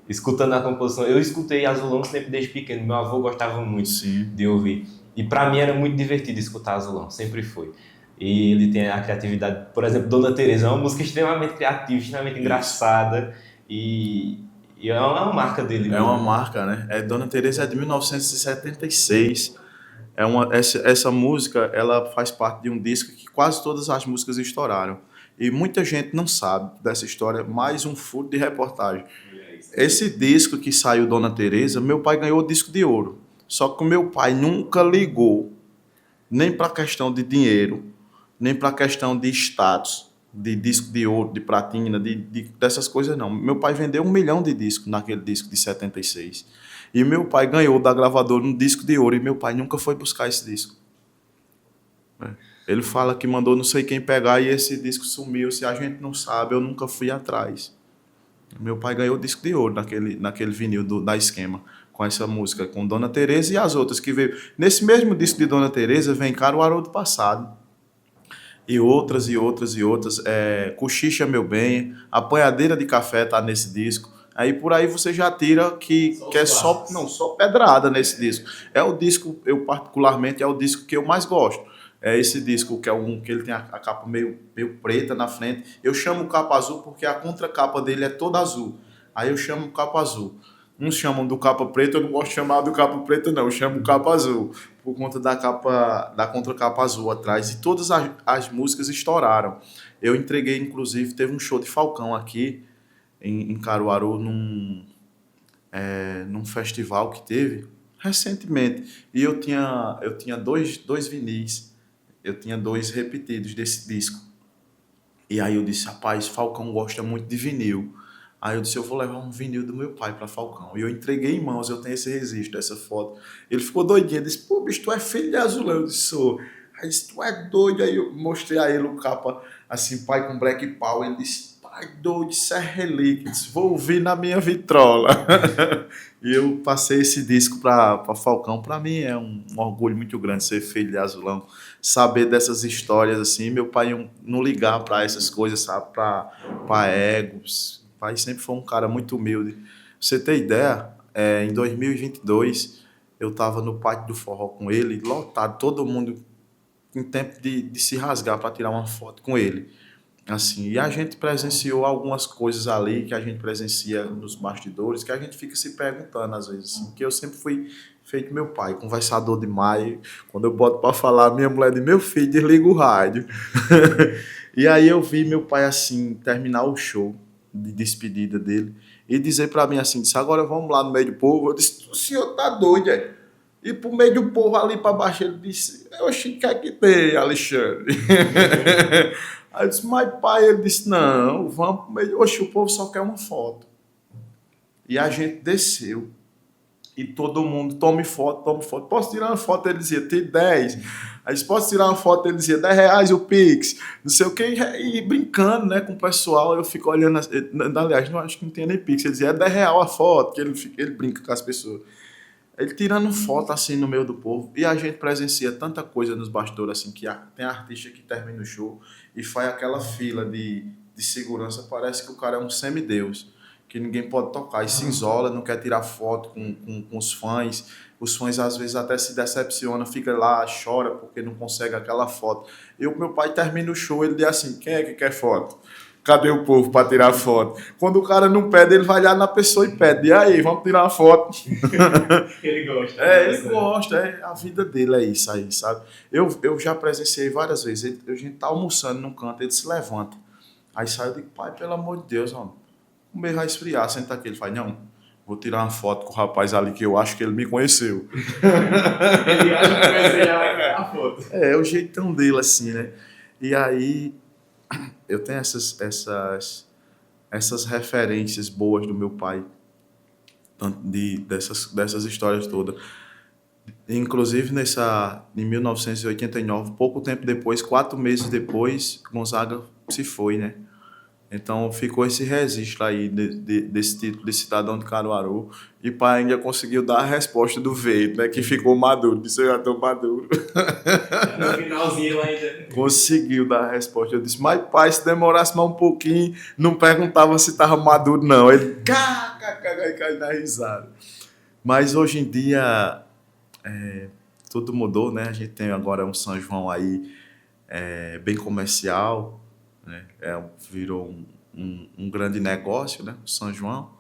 Speaker 1: Escutando a composição, eu escutei Azulão sempre desde pequeno, meu avô gostava muito de ouvir. E para mim era muito divertido escutar Azulão, sempre foi. E ele tem a criatividade, por exemplo, Dona Teresa é uma música extremamente criativa, extremamente engraçada e é uma marca dele mesmo.
Speaker 2: É uma marca, né? Dona Teresa é de 1976. Essa música, ela faz parte de um disco que quase todas as músicas estouraram. E muita gente não sabe dessa história, mais um furo de reportagem. Esse disco que saiu, Dona Teresa, meu pai ganhou o disco de ouro. Só que o meu pai nunca ligou nem para a questão de dinheiro, nem para a questão de status, de disco de ouro, de platina, dessas coisas não. Meu pai vendeu 1 milhão de discos naquele disco de 76. E meu pai ganhou da gravadora um disco de ouro e meu pai nunca foi buscar esse disco. Ele fala que mandou não sei quem pegar e esse disco sumiu. Se a gente não sabe, eu nunca fui atrás. Meu pai ganhou o disco de ouro naquele vinil da Esquema, com essa música, com Dona Teresa e as outras que veio. Nesse mesmo disco de Dona Teresa vem Caruaru do Passado. E outras. Cochicha Meu Bem, Apanhadeira de Café tá nesse disco. Aí por aí você já tira que é só pedrada nesse disco. É o disco, eu particularmente, é o disco que eu mais gosto. É esse disco que é um que ele tem a capa meio preta na frente. Eu chamo capa azul porque a contracapa dele é toda azul. Aí eu chamo capa azul. Uns chamam do capa preta, eu não gosto de chamar do capa preta não, eu chamo capa azul, por conta da contracapa azul atrás. E todas as músicas estouraram. Eu entreguei, inclusive, teve um show de Falcão aqui em Caruaru, num festival que teve recentemente. E eu tinha dois vinis, eu tinha 2 repetidos desse disco. E aí eu disse, rapaz, Falcão gosta muito de vinil. Aí eu disse, eu vou levar um vinil do meu pai para Falcão. E eu entreguei em mãos, eu tenho esse registro, essa foto. Ele ficou doidinho, ele disse, pô, bicho, tu é filho de Azulão? Eu disse, sou. Aí disse, tu é doido? Aí eu mostrei a ele o capa, assim, pai com Black Power. Ele disse, pai doido, isso é relíquia. Eu disse, vou ouvir na minha vitrola. E eu passei esse disco para Falcão. Para mim é um orgulho muito grande ser filho de Azulão. Saber dessas histórias, assim, meu pai não ligar para essas coisas, sabe, para egos. O pai sempre foi um cara muito humilde. Pra você ter ideia, em 2022, eu estava no Pátio do Forró com ele, lotado, todo mundo em tempo de se rasgar para tirar uma foto com ele. Assim, e a gente presenciou algumas coisas ali que a gente presencia nos bastidores, que a gente fica se perguntando às vezes, assim, que eu sempre fui feito meu pai, conversador demais. Quando eu boto para falar, minha mulher diz, meu filho, desliga o rádio. E aí eu vi meu pai assim terminar o show de despedida dele e dizer para mim assim, disse, agora vamos lá no meio do povo. Eu disse, o senhor tá doido, é? E pro meio do povo ali para baixo, ele disse, eu achei que aqui tem, Alexandre. Aí eu disse, mas pai, ele disse, não, vamos pro meio. Oxe, o povo só quer uma foto. E a gente desceu. E todo mundo, tome foto, tome foto. Posso tirar uma foto? Ele dizia, tem 10. Aí disse, posso tirar uma foto? Ele dizia, R$10 o Pix. Não sei o quê. E brincando, né, com o pessoal, eu fico olhando. Aliás, não acho que não tinha nem Pix. Ele dizia, é R$10 a foto, que ele brinca com as pessoas. Ele tirando foto assim no meio do povo. E a gente presencia tanta coisa nos bastidores, assim, que tem artista que termina o show e faz aquela fila de segurança. Parece que o cara é um semideus, que ninguém pode tocar. E se isola, não quer tirar foto com os fãs. Os fãs às vezes até se decepcionam, fica lá, chora porque não consegue aquela foto. E o meu pai termina o show, ele diz assim, quem é que quer foto? Cadê o povo para tirar foto? Quando o cara não pede, ele vai lá na pessoa e pede. E aí, vamos tirar uma foto?
Speaker 1: Ele gosta.
Speaker 2: Ele gosta. A vida dele é isso aí, sabe? Eu já presenciei várias vezes. A gente tá almoçando num canto, ele se levanta. Aí sai, eu digo, pai, pelo amor de Deus, mano, o meio vai esfriar, senta aqui. Ele fala, não, vou tirar uma foto com o rapaz ali que eu acho que ele me conheceu.
Speaker 1: Ele acha que conheceu a foto.
Speaker 2: É o jeitão dele, assim, né? E aí, eu tenho essas referências boas do meu pai, dessas histórias todas. Inclusive, em 1989, pouco tempo depois, 4 meses depois, Gonzaga se foi, né? Então ficou esse registro aí desse título de cidadão de Caruaru. E pai ainda conseguiu dar a resposta do veio, né? Que ficou maduro, disse eu já estou maduro.
Speaker 1: No finalzinho lá ainda.
Speaker 2: Conseguiu dar a resposta. Eu disse, mas pai, se demorasse mais um pouquinho, não perguntava se estava maduro, não. Ele cai na risada. Mas hoje em dia, tudo mudou, né? A gente tem agora um São João aí bem comercial, né? Virou um grande negócio, né? O São João.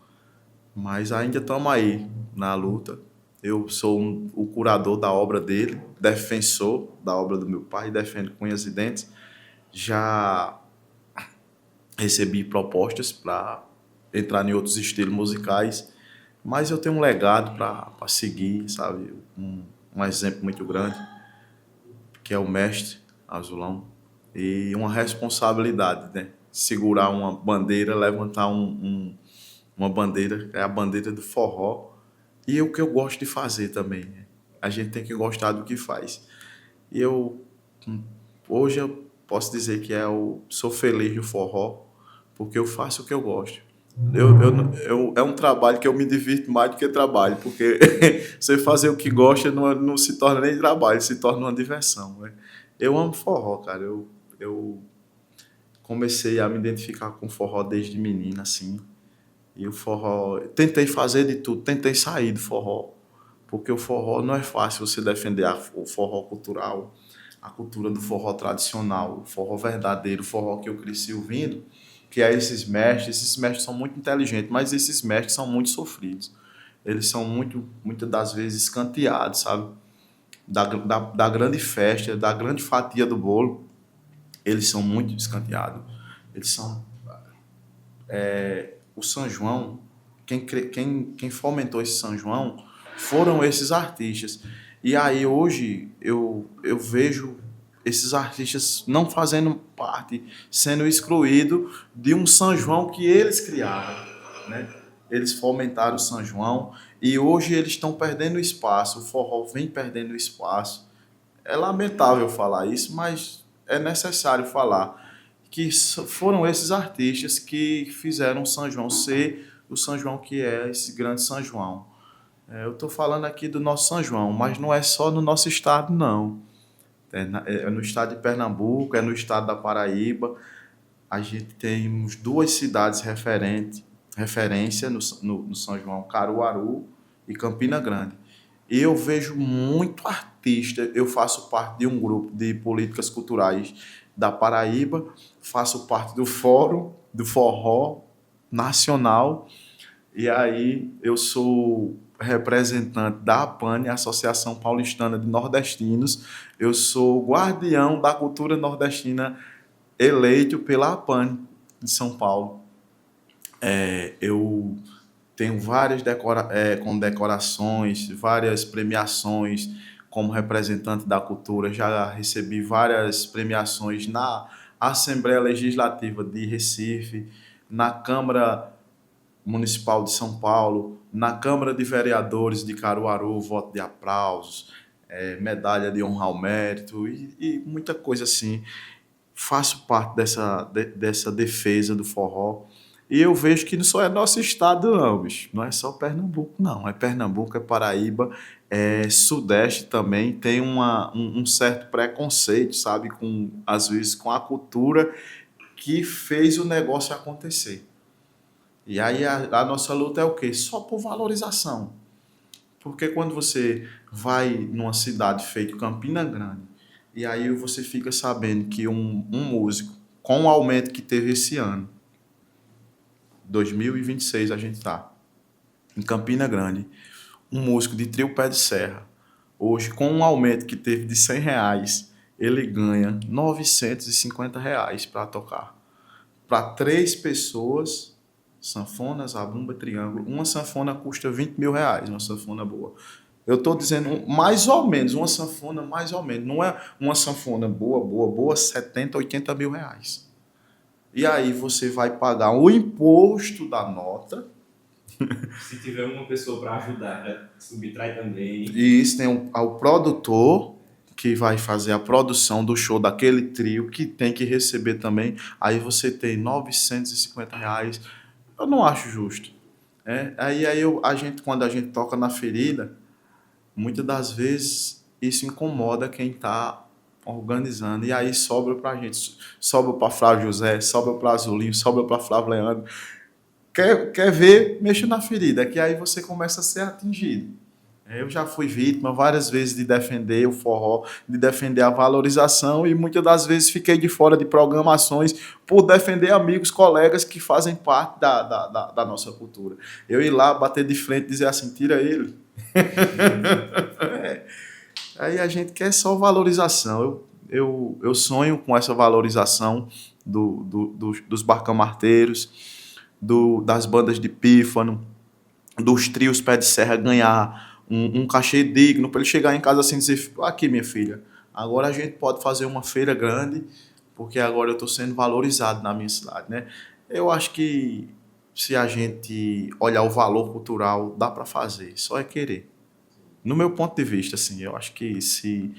Speaker 2: Mas ainda estamos aí na luta. Eu sou o curador da obra dele, defensor da obra do meu pai, defendo com unhas e dentes. Já recebi propostas para entrar em outros estilos musicais, mas eu tenho um legado para seguir, sabe? Um exemplo muito grande, que é o mestre Azulão, e uma responsabilidade, né? Segurar uma bandeira, levantar uma bandeira, é a bandeira do forró. E é o que eu gosto de fazer também, né? A gente tem que gostar do que faz. E hoje eu posso dizer que sou feliz no forró, porque eu faço o que eu gosto. É um trabalho que eu me divirto mais do que trabalho, porque você fazer o que gosta não se torna nem trabalho, se torna uma diversão, né? Eu amo forró, cara. Eu comecei a me identificar com forró desde menina, assim. E o forró, tentei fazer de tudo, tentei sair do forró, porque o forró não é fácil você defender o forró cultural, a cultura do forró tradicional, o forró verdadeiro, o forró que eu cresci ouvindo, que é esses mestres são muito inteligentes, mas esses mestres são muito sofridos. Eles são muitas das vezes escanteados, sabe? Da grande festa, da grande fatia do bolo, eles são muito escanteados. Eles são... o São João, quem fomentou esse São João foram esses artistas. E aí hoje eu vejo esses artistas não fazendo parte, sendo excluídos de um São João que eles criaram, né? Eles fomentaram o São João e hoje eles estão perdendo espaço, o forró vem perdendo espaço. É lamentável falar isso, mas é necessário falar que foram esses artistas que fizeram o São João ser o São João que é esse grande São João. Eu estou falando aqui do nosso São João, mas não é só no nosso estado, não. É no estado de Pernambuco, é no estado da Paraíba. A gente tem duas cidades referência no São João, Caruaru e Campina Grande. E eu vejo muito artista, eu faço parte de um grupo de políticas culturais da Paraíba, faço parte do Fórum do Forró Nacional, e aí eu sou representante da APANE, Associação Paulistana de Nordestinos, eu sou guardião da cultura nordestina eleito pela APANE de São Paulo. Eu tenho várias condecorações, várias premiações como representante da cultura. Já recebi várias premiações na Assembleia Legislativa de Recife, na Câmara Municipal de São Paulo, na Câmara de Vereadores de Caruaru, voto de aplausos, medalha de honra ao mérito e muita coisa assim. Faço parte dessa defesa do forró. E eu vejo que não só é nosso estado, não, bicho. Não é só Pernambuco, não. É Pernambuco, é Paraíba, é Sudeste também. Tem um certo preconceito, sabe? Às vezes com a cultura que fez o negócio acontecer. E aí a nossa luta é o quê? Só por valorização. Porque quando você vai numa cidade feita Campina Grande, e aí você fica sabendo que um músico, com o aumento que teve esse ano, 2026 a gente está em Campina Grande, um músico de trio pé de serra, hoje com um aumento que teve de R$100, ele ganha R$950 para tocar. Para 3 pessoas, sanfona, zabumba, triângulo, uma sanfona custa R$20.000, uma sanfona boa. Eu estou dizendo mais ou menos, uma sanfona mais ou menos, não é uma sanfona boa, 70, 80 mil reais. E aí você vai pagar o imposto da nota.
Speaker 1: Se tiver uma pessoa para ajudar, subtrai também.
Speaker 2: E isso tem o produtor que vai fazer a produção do show daquele trio, que tem que receber também. Aí você tem R$950. Eu não acho justo. Quando a gente toca na ferida, muitas das vezes isso incomoda quem está organizando. E aí sobra para a gente. Sobra para Flávio José, sobra para Azulinho, sobra para Flávio Leandro. Quer ver? Mexa na ferida, que aí você começa a ser atingido. Eu já fui vítima várias vezes de defender o forró, de defender a valorização e muitas das vezes fiquei de fora de programações por defender amigos, colegas que fazem parte da nossa cultura. Eu ir lá, bater de frente e dizer assim, tira ele. Aí a gente quer só valorização. Eu sonho com essa valorização dos barcamarteiros, das bandas de pífano, dos trios pé de serra ganhar um cachê digno, para ele chegar em casa assim e dizer, aqui minha filha, agora a gente pode fazer uma feira grande, porque agora eu estou sendo valorizado na minha cidade, né? Eu acho que se a gente olhar o valor cultural, dá para fazer, só é querer. No meu ponto de vista, assim, eu acho que se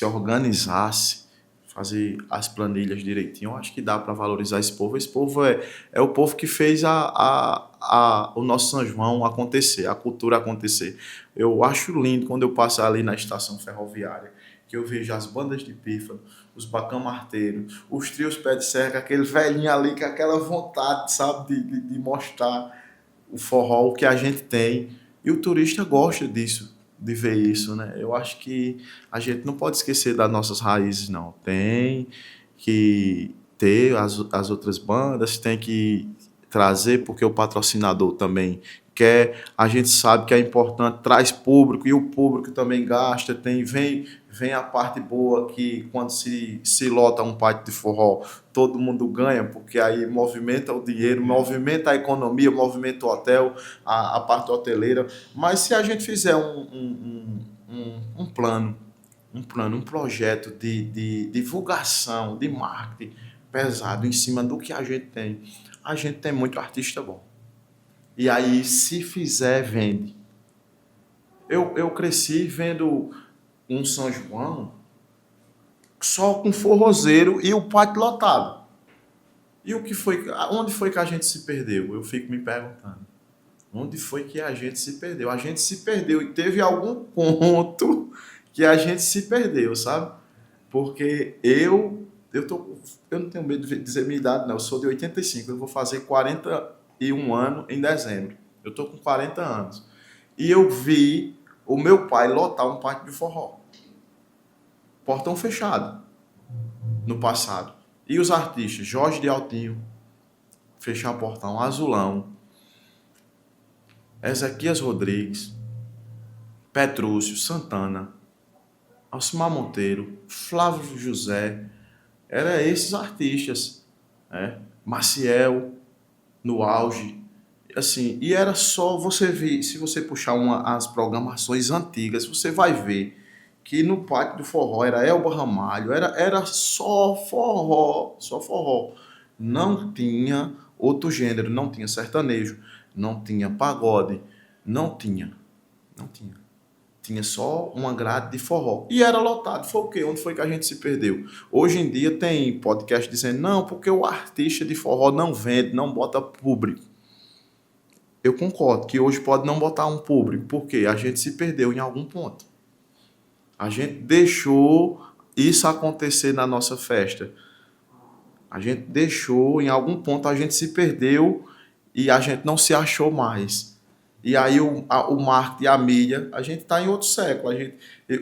Speaker 2: organizasse, fazer as planilhas direitinho, eu acho que dá para valorizar esse povo. Esse povo é o povo que fez o nosso São João acontecer, a cultura acontecer. Eu acho lindo quando eu passo ali na estação ferroviária, que eu vejo as bandas de pífano, os bacamarteiros, os trios pé de serra, aquele velhinho ali com aquela vontade, sabe, de mostrar o forró, o que a gente tem, e o turista gosta disso, de ver isso, né? Eu acho que a gente não pode esquecer das nossas raízes, não. Tem que ter as outras bandas, tem que trazer, porque o patrocinador também quer, a gente sabe que é importante, traz público, e o público também gasta, vem a parte boa que quando se lota um pátio de forró, todo mundo ganha, porque aí movimenta o dinheiro, movimenta a economia, movimenta o hotel, a parte hoteleira. Mas se a gente fizer um plano, um projeto de divulgação, de marketing pesado em cima do que a gente tem muito artista bom. E aí, se fizer, vende. Eu cresci vendo um São João só com forrozeiro e o pátio lotado. E onde foi que a gente se perdeu? Eu fico me perguntando. Onde foi que a gente se perdeu? A gente se perdeu e teve algum ponto que a gente se perdeu, sabe? Porque eu não tenho medo de dizer minha idade, não. Eu sou de 85, eu vou fazer 41 anos em dezembro. Eu tô com 40 anos. E eu vi o meu pai lotar um pátio de forró. Portão fechado. No passado. E os artistas, Jorge de Altinho, fechar o portão, Azulão, Ezequias Rodrigues, Petrúcio, Santana, Alcimar Monteiro, Flávio José, eram esses artistas, né? Maciel, no auge, assim, e era só você ver, se você puxar as programações antigas, você vai ver que no pátio do forró era Elba Ramalho, era só forró, não tinha outro gênero, não tinha sertanejo, não tinha pagode, não tinha. Tinha só uma grade de forró. E era lotado. Foi o quê? Onde foi que a gente se perdeu? Hoje em dia tem podcast dizendo, não, porque o artista de forró não vende, não bota público. Eu concordo que hoje pode não botar um público, porque a gente se perdeu em algum ponto. A gente deixou isso acontecer na nossa festa. A gente deixou, em algum ponto a gente se perdeu e a gente não se achou mais. E aí o marketing e a mídia, a gente está em outro século.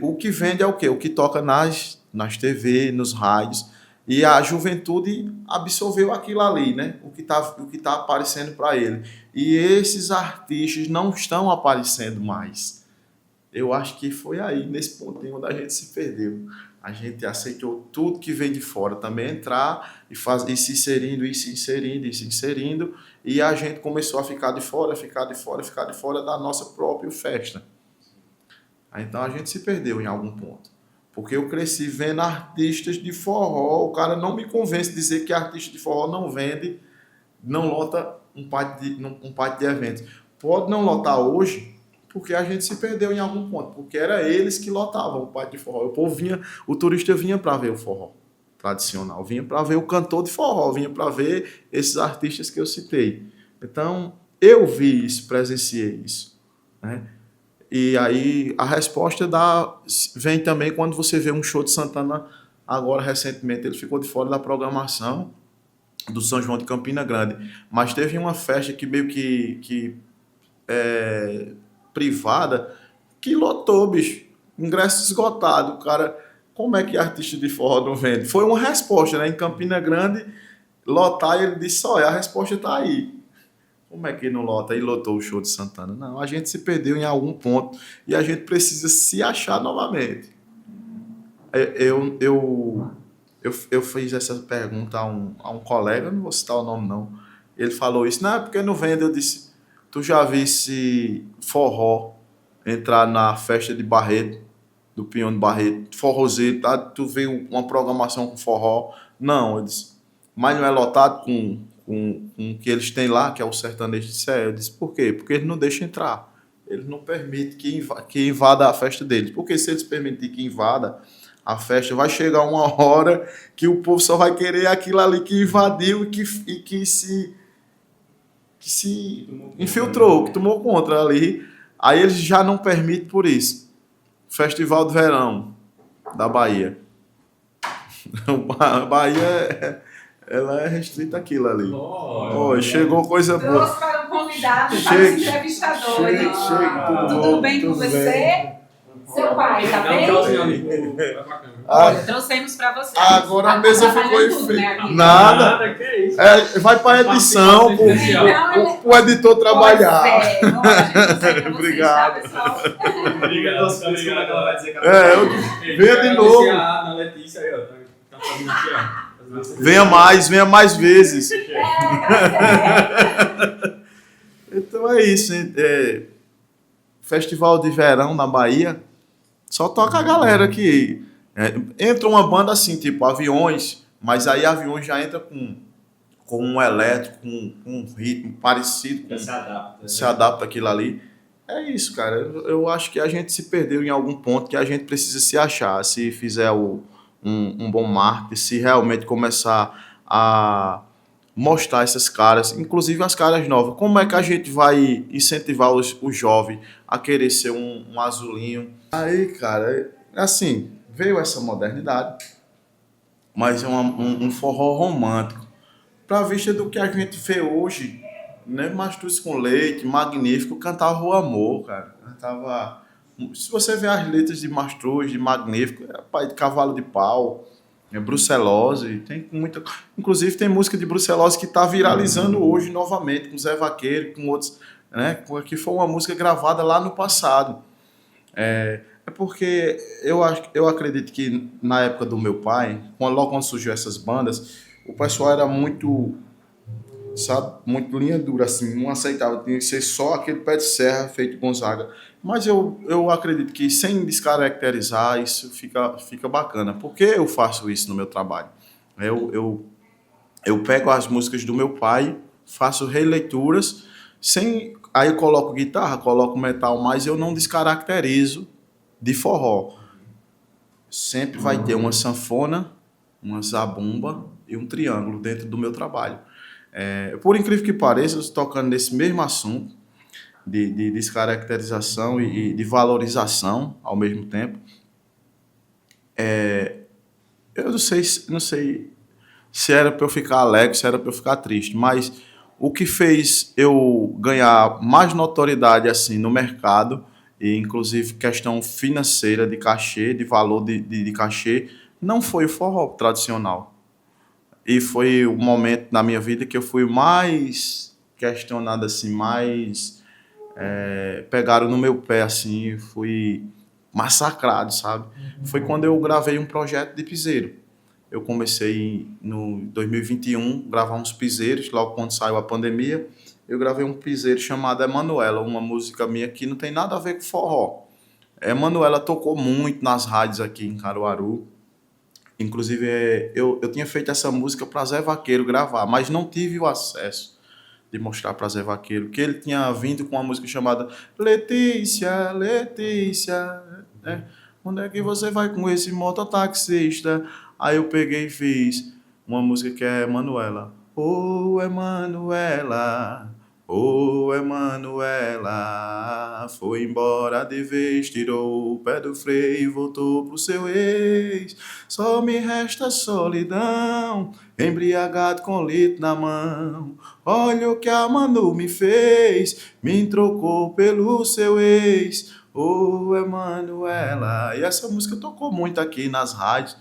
Speaker 2: O que vende é o quê? O que toca nas TV, nos rádios. E a juventude absorveu aquilo ali, né? O que tá aparecendo para ele. E esses artistas não estão aparecendo mais. Eu acho que foi aí, nesse pontinho, onde a gente se perdeu. A gente aceitou tudo que vem de fora também entrar e se inserindo, e a gente começou a ficar de fora da nossa própria festa. Então a gente se perdeu em algum ponto. Porque eu cresci vendo artistas de forró, o cara não me convence de dizer que artista de forró não vende, não lota um pátio de eventos. Pode não lotar hoje, porque a gente se perdeu em algum ponto, porque era eles que lotavam o pátio de forró. O turista vinha para ver o forró tradicional, vinha para ver o cantor de forró, vinha para ver esses artistas que eu citei. Então, eu vi isso, presenciei isso, né? E aí a resposta vem também quando você vê um show de Santana, agora recentemente ele ficou de fora da programação do São João de Campina Grande, mas teve uma festa que meio que privada, que lotou, bicho. Ingresso esgotado. O cara, como é que artista de forró não vende? Foi uma resposta, né? Em Campina Grande, lotar, e ele disse, olha, a resposta tá aí. Como é que não lota? Aí lotou o show de Santana. Não, a gente se perdeu em algum ponto e a gente precisa se achar novamente. Eu fiz essa pergunta a um colega, não vou citar o nome não. Ele falou isso, não, é porque não vende. Eu disse, tu já visse forró entrar na festa de Barreto, do Pinhão de Barreto, forrozeiro, tá? Tu vê uma programação com forró? Não, eu disse, mas não é lotado com o que eles têm lá, que é o sertanejo de Sé. Eu disse, por quê? Porque eles não deixam entrar. Eles não permitem que invada a festa deles. Porque se eles permitirem que invada a festa, vai chegar uma hora que o povo só vai querer aquilo ali que invadiu e que se infiltrou, que tomou conta ali. Aí eles já não permitem por isso. Festival do Verão da Bahia. Bahia Ela é restrita àquilo ali.
Speaker 1: Oh,
Speaker 2: chegou coisa boa.
Speaker 4: Trouxe para o convidado para os entrevistadores. Tudo bem com você? Seu pai, tá bem? Olha, trouxemos para você.
Speaker 2: Agora a mesa ficou
Speaker 4: enfeita.
Speaker 2: Nada.
Speaker 3: que é isso.
Speaker 2: Vai para edição, pro editor trabalhar. Obrigado.
Speaker 1: Obrigado.
Speaker 2: Venha de novo.
Speaker 3: A Letícia aí, ó. Tá fazendo aqui, ó.
Speaker 2: Venha mais vezes. Então é isso. Festival de verão na Bahia. Só toca a galera que... entra uma banda assim, tipo Aviões, mas aí Aviões já entra com um elétrico, com um ritmo parecido. Se adapta àquilo ali. É isso, cara. Eu acho que a gente se perdeu em algum ponto que a gente precisa se achar. Se fizer um bom marketing, se realmente começar a mostrar essas caras, inclusive as caras novas. Como é que a gente vai incentivar os jovens a querer ser um azulinho? Aí, cara, assim, veio essa modernidade, mas é um forró romântico. Pra vista do que a gente vê hoje, né? Mastruz com Leite, Magnífico, cantava o amor, cara. Cantava... Se você ver as letras de Mastruz, de Magnífico, pai de Cavalo de Pau, Brucelose, tem muita... Inclusive tem música de Brucelose que tá viralizando hoje novamente, com Zé Vaqueiro, com outros, né? Que foi uma música gravada lá no passado. É porque eu acredito que na época do meu pai, logo quando surgiu essas bandas, o pessoal era muito, sabe, muito linha dura, assim, não aceitava, tinha que ser só aquele pé de serra feito Gonzaga. Mas eu acredito que sem descaracterizar, isso fica bacana. Por que eu faço isso no meu trabalho? Eu pego as músicas do meu pai, faço releituras, aí eu coloco guitarra, coloco metal, mas eu não descaracterizo de forró. Sempre vai ter uma sanfona, uma zabumba e um triângulo dentro do meu trabalho. Por incrível que pareça, eu estou tocando nesse mesmo assunto de descaracterização e de valorização ao mesmo tempo. Eu não sei se era para eu ficar alegre, se era para eu ficar triste, mas o que fez eu ganhar mais notoriedade assim no mercado, e inclusive questão financeira de cachê, de valor de cachê, não foi o forró tradicional. E foi o momento na minha vida que eu fui mais questionado, assim, mais... pegaram no meu pé, assim, fui massacrado, sabe? Foi quando eu gravei um projeto de piseiro. Eu comecei no 2021 gravar uns piseiros, logo quando saiu a pandemia. Eu gravei um piseiro chamado Emanuela, uma música minha que não tem nada a ver com forró. Emanuela tocou muito nas rádios aqui em Caruaru. Inclusive, eu tinha feito essa música para Zé Vaqueiro gravar, mas não tive o acesso de mostrar para Zé Vaqueiro, que ele tinha vindo com uma música chamada Letícia, Letícia, né? Onde é que você vai com esse mototaxista? Aí eu peguei e fiz uma música que é Emanuela. Oh, Emanuela, oh, Emanuela, foi embora de vez, tirou o pé do freio e voltou pro seu ex. Só me resta solidão, embriagado com litro na mão. Olha o que a Manu me fez, me trocou pelo seu ex. Oh, Emanuela. E essa música tocou muito aqui nas rádios.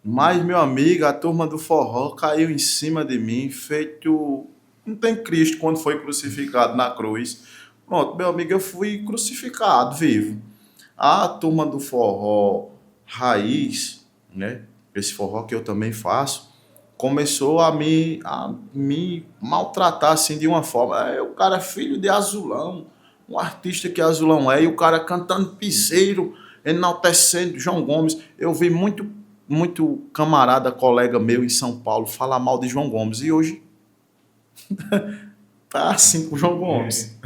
Speaker 2: Mas, meu amigo, a turma do forró caiu em cima de mim, feito... Não tem Cristo quando foi crucificado na cruz. Pronto, meu amigo, eu fui crucificado, vivo. A turma do forró raiz, né? Esse forró que eu também faço, começou a me maltratar, assim, de uma forma. O cara é filho de Azulão, um artista que Azulão é, e o cara cantando piseiro, enaltecendo João Gomes. Eu vi muito camarada, colega meu em São Paulo falar mal de João Gomes, e hoje tá assim com o João Gomes.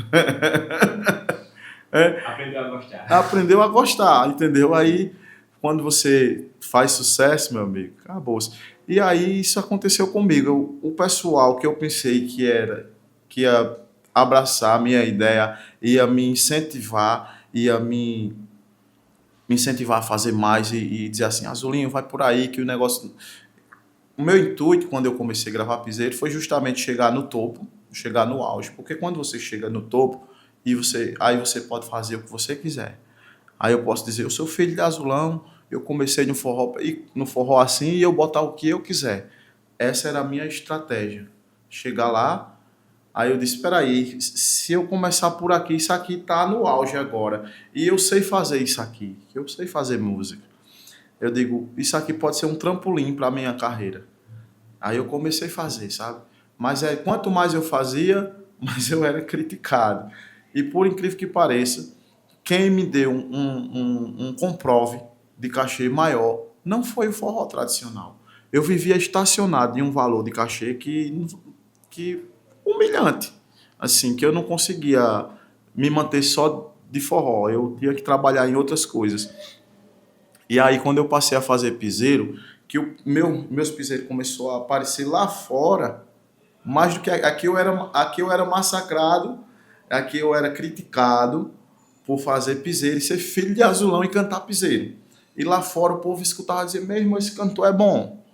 Speaker 1: Aprendeu a gostar.
Speaker 2: Aprendeu a gostar, entendeu? Aí, quando você faz sucesso, meu amigo, acabou-se. E aí, isso aconteceu comigo. O pessoal que eu pensei que ia abraçar a minha ideia, ia me incentivar, ia me incentivar a fazer mais e dizer assim, Azulinho, vai por aí que o negócio... o meu intuito, quando eu comecei a gravar piseiro, foi justamente chegar no topo, chegar no auge. Porque quando você chega no topo, aí você pode fazer o que você quiser. Aí eu posso dizer, eu sou filho de Azulão, eu comecei no forró assim e eu botar o que eu quiser. Essa era a minha estratégia. Chegar lá, aí eu disse, espera aí, se eu começar por aqui, isso aqui tá no auge agora. E eu sei fazer isso aqui, eu sei fazer música. Eu digo, isso aqui pode ser um trampolim para a minha carreira. Aí eu comecei a fazer, sabe? Mas quanto mais eu fazia, mais eu era criticado. E por incrível que pareça, quem me deu um comprove de cachê maior não foi o forró tradicional. Eu vivia estacionado em um valor de cachê que humilhante. Assim, que eu não conseguia me manter só de forró. Eu tinha que trabalhar em outras coisas. E aí, quando eu passei a fazer piseiro, que meus piseiros começou a aparecer lá fora, mais do que aqui eu era massacrado, aqui eu era criticado por fazer piseiro e ser filho de Azulão e cantar piseiro. E lá fora o povo escutava dizer, mesmo esse cantor é bom.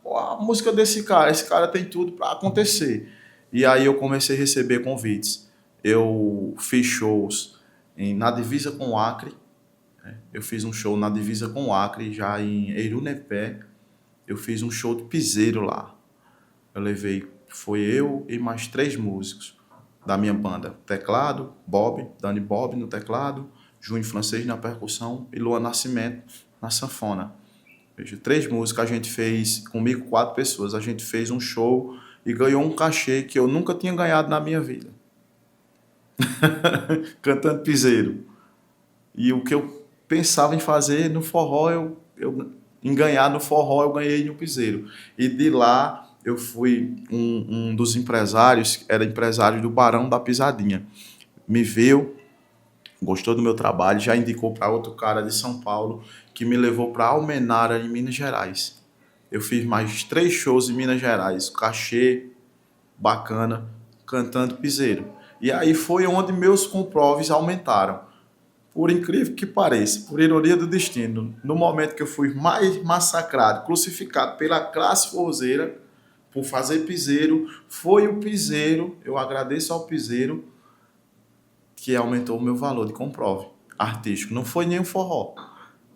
Speaker 2: A música esse cara tem tudo para acontecer. E aí eu comecei a receber convites. Eu fiz shows na divisa com o Acre. Eu fiz um show na divisa com o Acre, já em Eirunepé. Eu fiz um show de piseiro lá. Foi eu e mais 3 músicos da minha banda. Teclado, Dani Bob no teclado, Junho Francês na percussão e Luan Nascimento na sanfona. 3 músicas, a gente fez, comigo 4 pessoas, a gente fez um show e ganhou um cachê que eu nunca tinha ganhado na minha vida. Cantando piseiro. E o que eu pensava em fazer no forró, em ganhar no forró, eu ganhei no piseiro. E de lá eu fui um dos empresários, era empresário do Barão da Pisadinha. Me viu, gostou do meu trabalho, já indicou para outro cara de São Paulo, que me levou para Almenara, em Minas Gerais. Eu fiz mais 3 shows em Minas Gerais, cachê bacana, cantando piseiro. E aí foi onde meus comproves aumentaram. Por incrível que pareça, por ironia do destino, no momento que eu fui mais massacrado, crucificado pela classe forrozeira, por fazer piseiro, foi o piseiro, eu agradeço ao piseiro, que aumentou o meu valor de comprove artístico. Não foi nem o forró.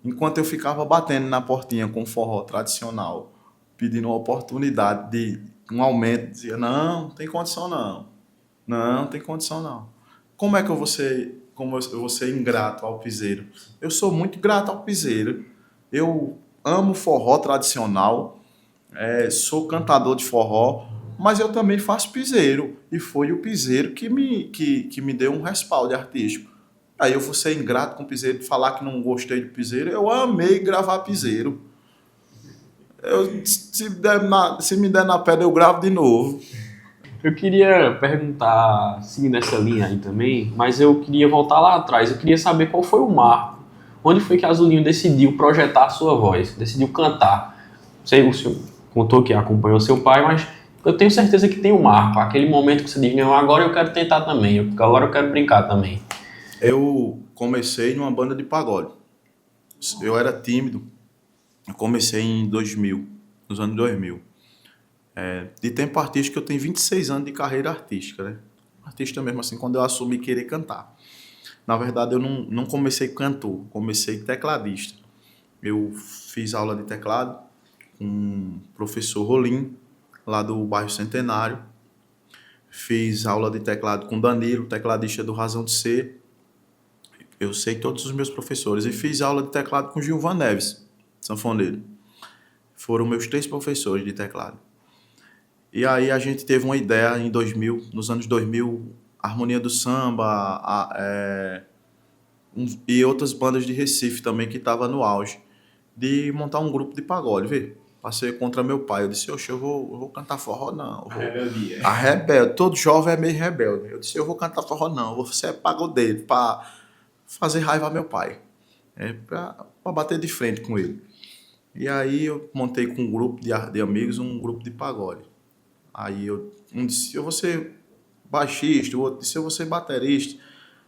Speaker 2: Enquanto eu ficava batendo na portinha com o forró tradicional, pedindo uma oportunidade de um aumento, dizia, não tem condição não. Não tem condição não. Como eu vou ser ingrato ao piseiro? Eu sou muito grato ao piseiro. Eu amo forró tradicional, sou cantador de forró, mas eu também faço piseiro. E foi o piseiro que me deu um respaldo artístico. Aí eu vou ser ingrato com o piseiro, falar que não gostei de piseiro. Eu amei gravar piseiro. Se me der na pedra, eu gravo de novo.
Speaker 3: Eu queria perguntar, seguindo essa linha aí também, mas eu queria voltar lá atrás. Eu queria saber qual foi o marco. Onde foi que Azulinho decidiu projetar a sua voz, decidiu cantar? Sei, o senhor contou que acompanhou seu pai, mas eu tenho certeza que tem um marco. Aquele momento que você diz, não, agora eu quero tentar também, agora eu quero brincar também.
Speaker 2: Eu comecei numa banda de pagode. Eu era tímido. Eu comecei em 2000, nos anos 2000. De tempo artístico, eu tenho 26 anos de carreira artística, né? Artista mesmo assim, quando eu assumi querer cantar. Na verdade, eu não comecei cantor, comecei tecladista. Eu fiz aula de teclado com o professor Rolim, lá do bairro Centenário. Fiz aula de teclado com Danilo, tecladista do Razão de Ser. Eu sei todos os meus professores. E fiz aula de teclado com Gilvan Neves, sanfoneiro. Foram meus 3 professores de teclado. E aí a gente teve uma ideia em 2000, nos anos 2000, Harmonia do Samba e outras bandas de Recife também que estavam no auge, de montar um grupo de pagode, vê? Passei contra meu pai, eu disse, oxe, eu vou cantar forró não.
Speaker 1: A rebeldia.
Speaker 2: A rebelde, todo jovem é meio rebelde. Eu disse, eu vou cantar forró não, eu vou ser pagodeiro, para fazer raiva ao meu pai, para bater de frente com ele. E aí eu montei com um grupo de amigos, um grupo de pagode. Aí um disse, eu vou ser baixista, o outro disse, eu vou ser baterista.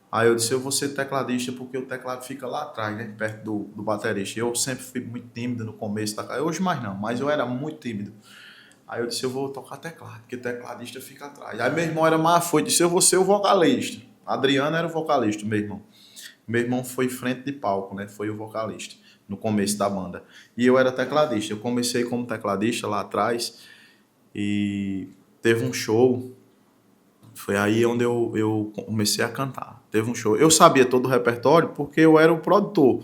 Speaker 2: Aí eu disse, eu vou ser tecladista, porque o teclado fica lá atrás, né, perto do baterista. Eu sempre fui muito tímido no começo da carreira, hoje mais não, mas eu era muito tímido. Aí eu disse, eu vou tocar teclado, porque tecladista fica atrás. Aí meu irmão era mais afoito, disse, eu vou ser o vocalista. Adriano era o vocalista, meu irmão. Meu irmão foi frente de palco, né? Foi o vocalista no começo da banda. E eu era tecladista. Eu comecei como tecladista lá atrás e teve um show. Foi aí onde eu comecei a cantar. Teve um show. Eu sabia todo o repertório porque eu era o produtor.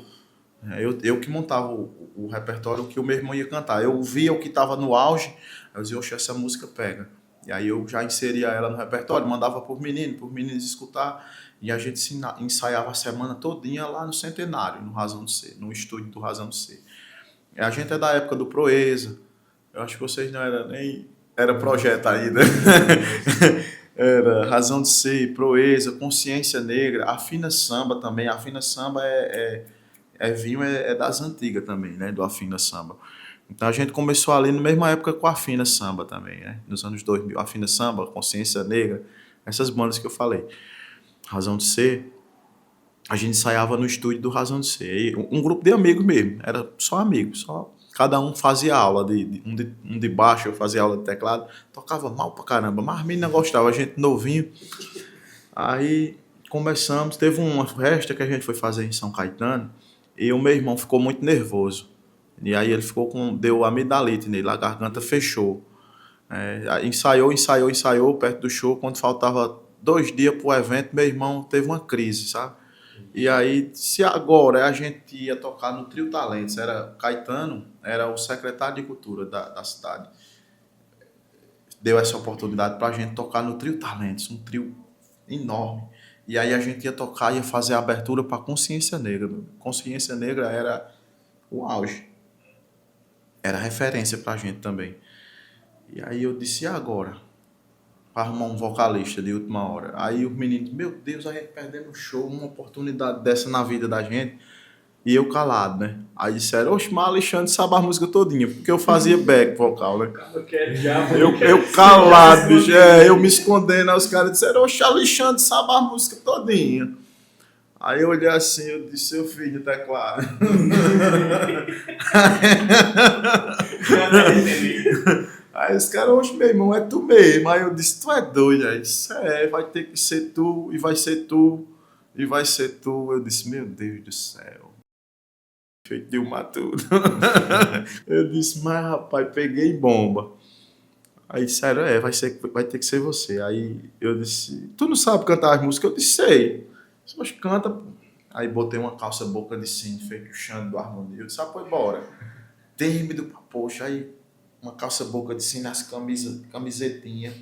Speaker 2: Eu que montava o repertório que o meu irmão ia cantar. Eu via o que estava no auge, eu dizia, oxe, essa música pega. E aí eu já inseria ela no repertório, mandava por meninos escutar, e a gente ensaiava a semana todinha lá no Centenário, no Razão de Ser, no estúdio do Razão de Ser. E a gente é da época do Proeza, eu acho que vocês não eram nem... Era projeto ainda. Era Razão de Ser, Proeza, Consciência Negra, Afina Samba também. Afina Samba é das antigas também, né? Do Afina Samba. Então a gente começou ali na mesma época com a Afina Samba também, né? Nos anos 2000. Afina Samba, Consciência Negra, essas bandas que eu falei. Razão de Ser, a gente ensaiava no estúdio do Razão de Ser. E um grupo de amigos mesmo, era só amigos, só... Cada um fazia aula, um de baixo, eu fazia aula de teclado, tocava mal pra caramba, mas a menina gostava, a gente novinho. Aí começamos, teve uma festa que a gente foi fazer em São Caetano, e o meu irmão ficou muito nervoso. E aí ele deu amidalite nele, a garganta fechou. Ensaiou perto do show, quando faltava 2 dias pro evento, meu irmão teve uma crise, sabe? E aí, se agora a gente ia tocar no Trio Talentos, era Caetano, era o secretário de cultura da cidade, deu essa oportunidade pra gente tocar no Trio Talentos, um trio enorme. E aí a gente ia tocar, ia fazer a abertura para Consciência Negra. Consciência Negra era o auge, era referência pra gente também. E aí eu disse, e agora? Para arrumar um vocalista de última hora. Aí os meninos, meu Deus, a gente perdendo o show, uma oportunidade dessa na vida da gente. E eu calado, né? Aí disseram, oxe, mas Alexandre sabe a música todinha, porque eu fazia back vocal, né? Eu calado, bicho, eu me escondendo, aí os caras disseram, oxe, Alexandre sabe a música todinha. Aí eu olhei assim, eu disse, seu filho, tá claro. Aí os caras, oxe, meu irmão, é tu mesmo. Aí eu disse, tu é doido. Aí disse, vai ter que ser tu, e vai ser tu, e vai ser tu. Eu disse, meu Deus do céu. Feito de uma tudo. Eu disse, mas rapaz, peguei bomba. Aí disseram, vai ter que ser você. Aí eu disse, tu não sabe cantar as músicas? Eu disse, sei. Oxe, canta. Aí botei uma calça boca de sino, feito o Xande do Harmonia. Eu disse, foi embora. Tímido pra poxa, aí uma calça boca de sino, as camisetinhas,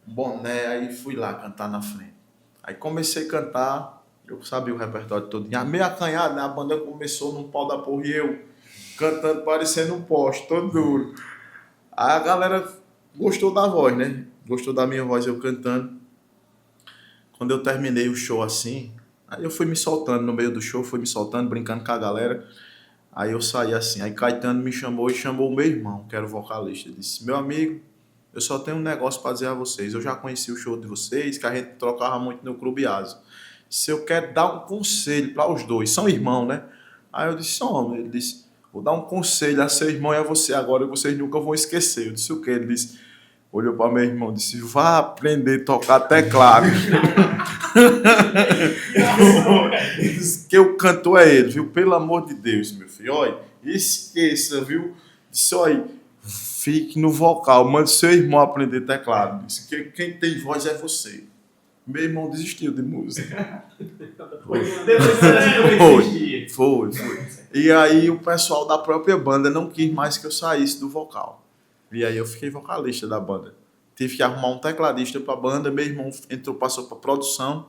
Speaker 2: boné, aí fui lá cantar na frente. Aí comecei a cantar, eu sabia o repertório todo. Meio acanhado, né? A banda começou num pau da porra e eu cantando parecendo um poste, todo duro. Aí a galera gostou da voz, né? Gostou da minha voz, eu cantando. Quando eu terminei o show assim, aí eu fui me soltando no meio do show, brincando com a galera. Aí eu saí assim, aí Caetano me chamou e chamou o meu irmão, que era o vocalista. Ele disse, meu amigo, eu só tenho um negócio para dizer a vocês. Eu já conheci o show de vocês, que a gente trocava muito no Clube Asa. Se eu quero dar um conselho para os dois, são irmãos, né? Aí eu disse, homem, ele disse, vou dar um conselho a seu irmão e a você agora, e vocês nunca vão esquecer. Eu disse, o quê? Ele disse, olhou para meu irmão e disse, vá aprender a tocar teclado. Que o cantor é ele, viu? Pelo amor de Deus, meu filho. Olha, esqueça, viu? Disse, olha, fique no vocal, mande seu irmão aprender teclado. Disse que quem tem voz é você. Meu irmão desistiu de música. Foi. E aí o pessoal da própria banda não quis mais que eu saísse do vocal. E aí eu fiquei vocalista da banda. Tive que arrumar um tecladista para a banda, meu irmão passou para produção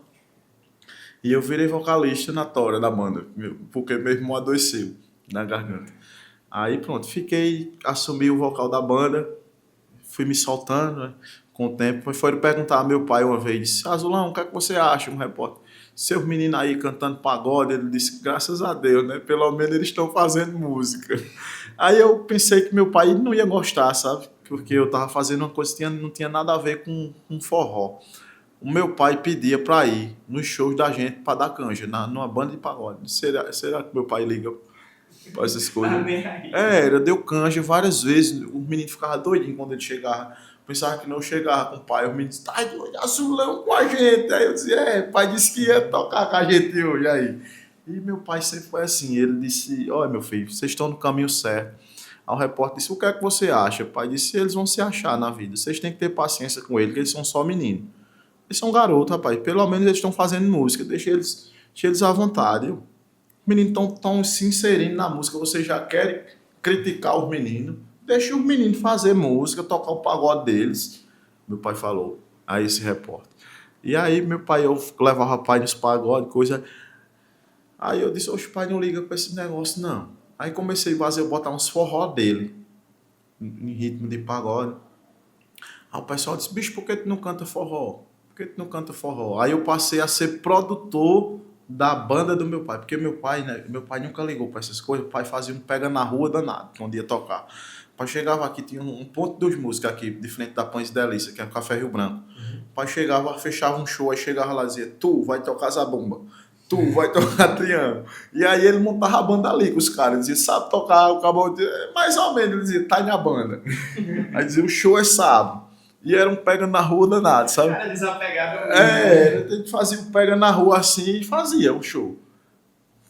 Speaker 2: e eu virei vocalista na tora da banda, porque meu irmão adoeceu na garganta. Aí pronto, assumi o vocal da banda, fui me soltando, né, com o tempo. Foram perguntar ao meu pai uma vez, disse, Azulão, o que é que você acha, um repórter? Seus meninos aí cantando pagode, ele disse, graças a Deus, né, pelo menos eles estão fazendo música. Aí eu pensei que meu pai não ia gostar, sabe? Porque eu tava fazendo uma coisa que não tinha nada a ver com forró. O meu pai pedia para ir nos shows da gente para dar canja, numa banda de pagode. Será que meu pai liga essas coisas. Deu canja várias vezes. O menino ficava doidinho quando ele chegava. Pensava que não chegava com o pai. O menino disse, tá doido, Azulão com a gente. Aí eu dizia, o pai disse que ia tocar com a gente hoje aí. E meu pai sempre foi assim. Ele disse, olha meu filho, vocês estão no caminho certo. Aí o repórter disse, o que é que você acha? O pai disse, eles vão se achar na vida. Vocês têm que ter paciência com eles, que eles são só meninos. Eles são garotos, rapaz. Pelo menos eles estão fazendo música. Deixa eles à vontade. Os meninos estão se inserindo na música. Vocês já querem criticar os meninos. Deixa os meninos fazer música, tocar o pagode deles. Meu pai falou a esse repórter. E aí, meu pai, eu levava o pai nos pagodes, coisa. Aí eu disse, oxe, pai, não liga pra esse negócio, não. Aí comecei a fazer, botar uns forró dele, em ritmo de pagode. Aí o pessoal disse, bicho, por que tu não canta forró? Por que tu não canta forró? Aí eu passei a ser produtor da banda do meu pai, porque meu pai nunca ligou para essas coisas. O pai fazia um pega na rua danado, quando ia tocar. O pai chegava aqui, tinha um ponto dos músicos aqui, de frente da Pães Delícia, que é o Café Rio Branco. O pai chegava, fechava um show, aí chegava lá e dizia, tu vai tocar Zabumba, tu vai tocar Triângulo. E aí ele montava a banda ali com os caras, dizia, sabe tocar? O cabo mais ou menos, ele dizia, tá na banda. Aí dizia, o show é sábado. E era um pega na rua danado, sabe?
Speaker 1: Cara desapegado.
Speaker 2: Ele fazia um pega na rua assim e fazia o show.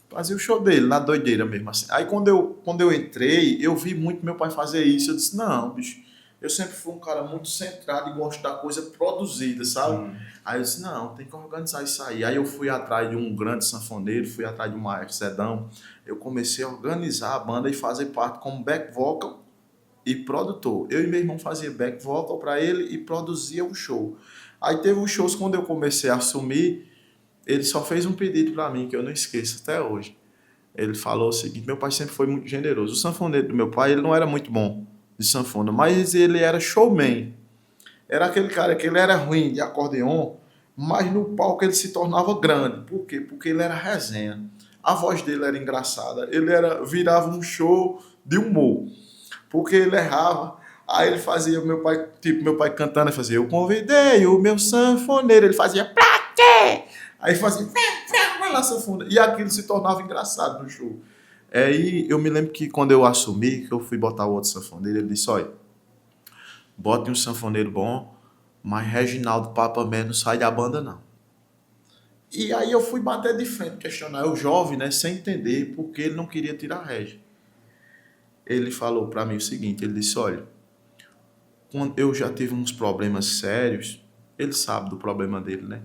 Speaker 2: Fazia o show dele, na doideira mesmo assim. Aí quando eu entrei, eu vi muito meu pai fazer isso. Eu disse, não, bicho, eu sempre fui um cara muito centrado e gosto da coisa produzida, sabe? Aí eu disse, não, tem que organizar isso aí. Aí eu fui atrás de um grande sanfoneiro, fui atrás de um maestro Sedão. Eu comecei a organizar a banda e fazer parte como back vocal e produtor. Eu e meu irmão fazia back vocal para ele e produzia o show. Aí teve os shows, quando eu comecei a assumir, ele só fez um pedido para mim, que eu não esqueço até hoje. Ele falou o seguinte, meu pai sempre foi muito generoso. O sanfoneiro do meu pai, ele não era muito bom de sanfona, mas ele era showman. Era aquele cara que ele era ruim de acordeon, mas no palco ele se tornava grande. Por quê? Porque ele era resenha. A voz dele era engraçada. Ele virava um show de humor. Porque ele errava, aí ele fazia, meu pai cantando, ele fazia, eu convidei o meu sanfoneiro, ele fazia, pra quê? Aí fazia, vai lá, sanfona, e aquilo se tornava engraçado no show. Aí eu me lembro que quando eu assumi, que eu fui botar o outro sanfoneiro, ele disse, olha, bote um sanfoneiro bom, mas Reginaldo Papamé não sai da banda, não. E aí eu fui bater de frente, questionar, eu jovem, né, sem entender porque ele não queria tirar a Regi. Ele falou para mim o seguinte, ele disse, olha, quando eu já tive uns problemas sérios, ele sabe do problema dele, né?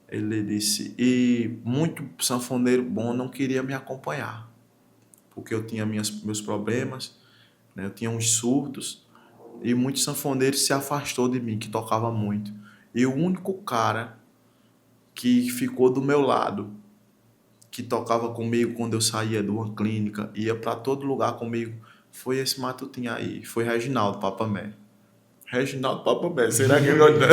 Speaker 2: Ele disse, e muito sanfoneiro bom não queria me acompanhar, porque eu tinha meus problemas, né? Eu tinha uns surtos, e muitos sanfoneiros se afastou de mim, que tocava muito. E o único cara que ficou do meu lado, que tocava comigo quando eu saía de uma clínica, ia para todo lugar comigo, foi esse matutinho aí, foi Reginaldo Papamé. Reginaldo Papamé, será que ele gosta?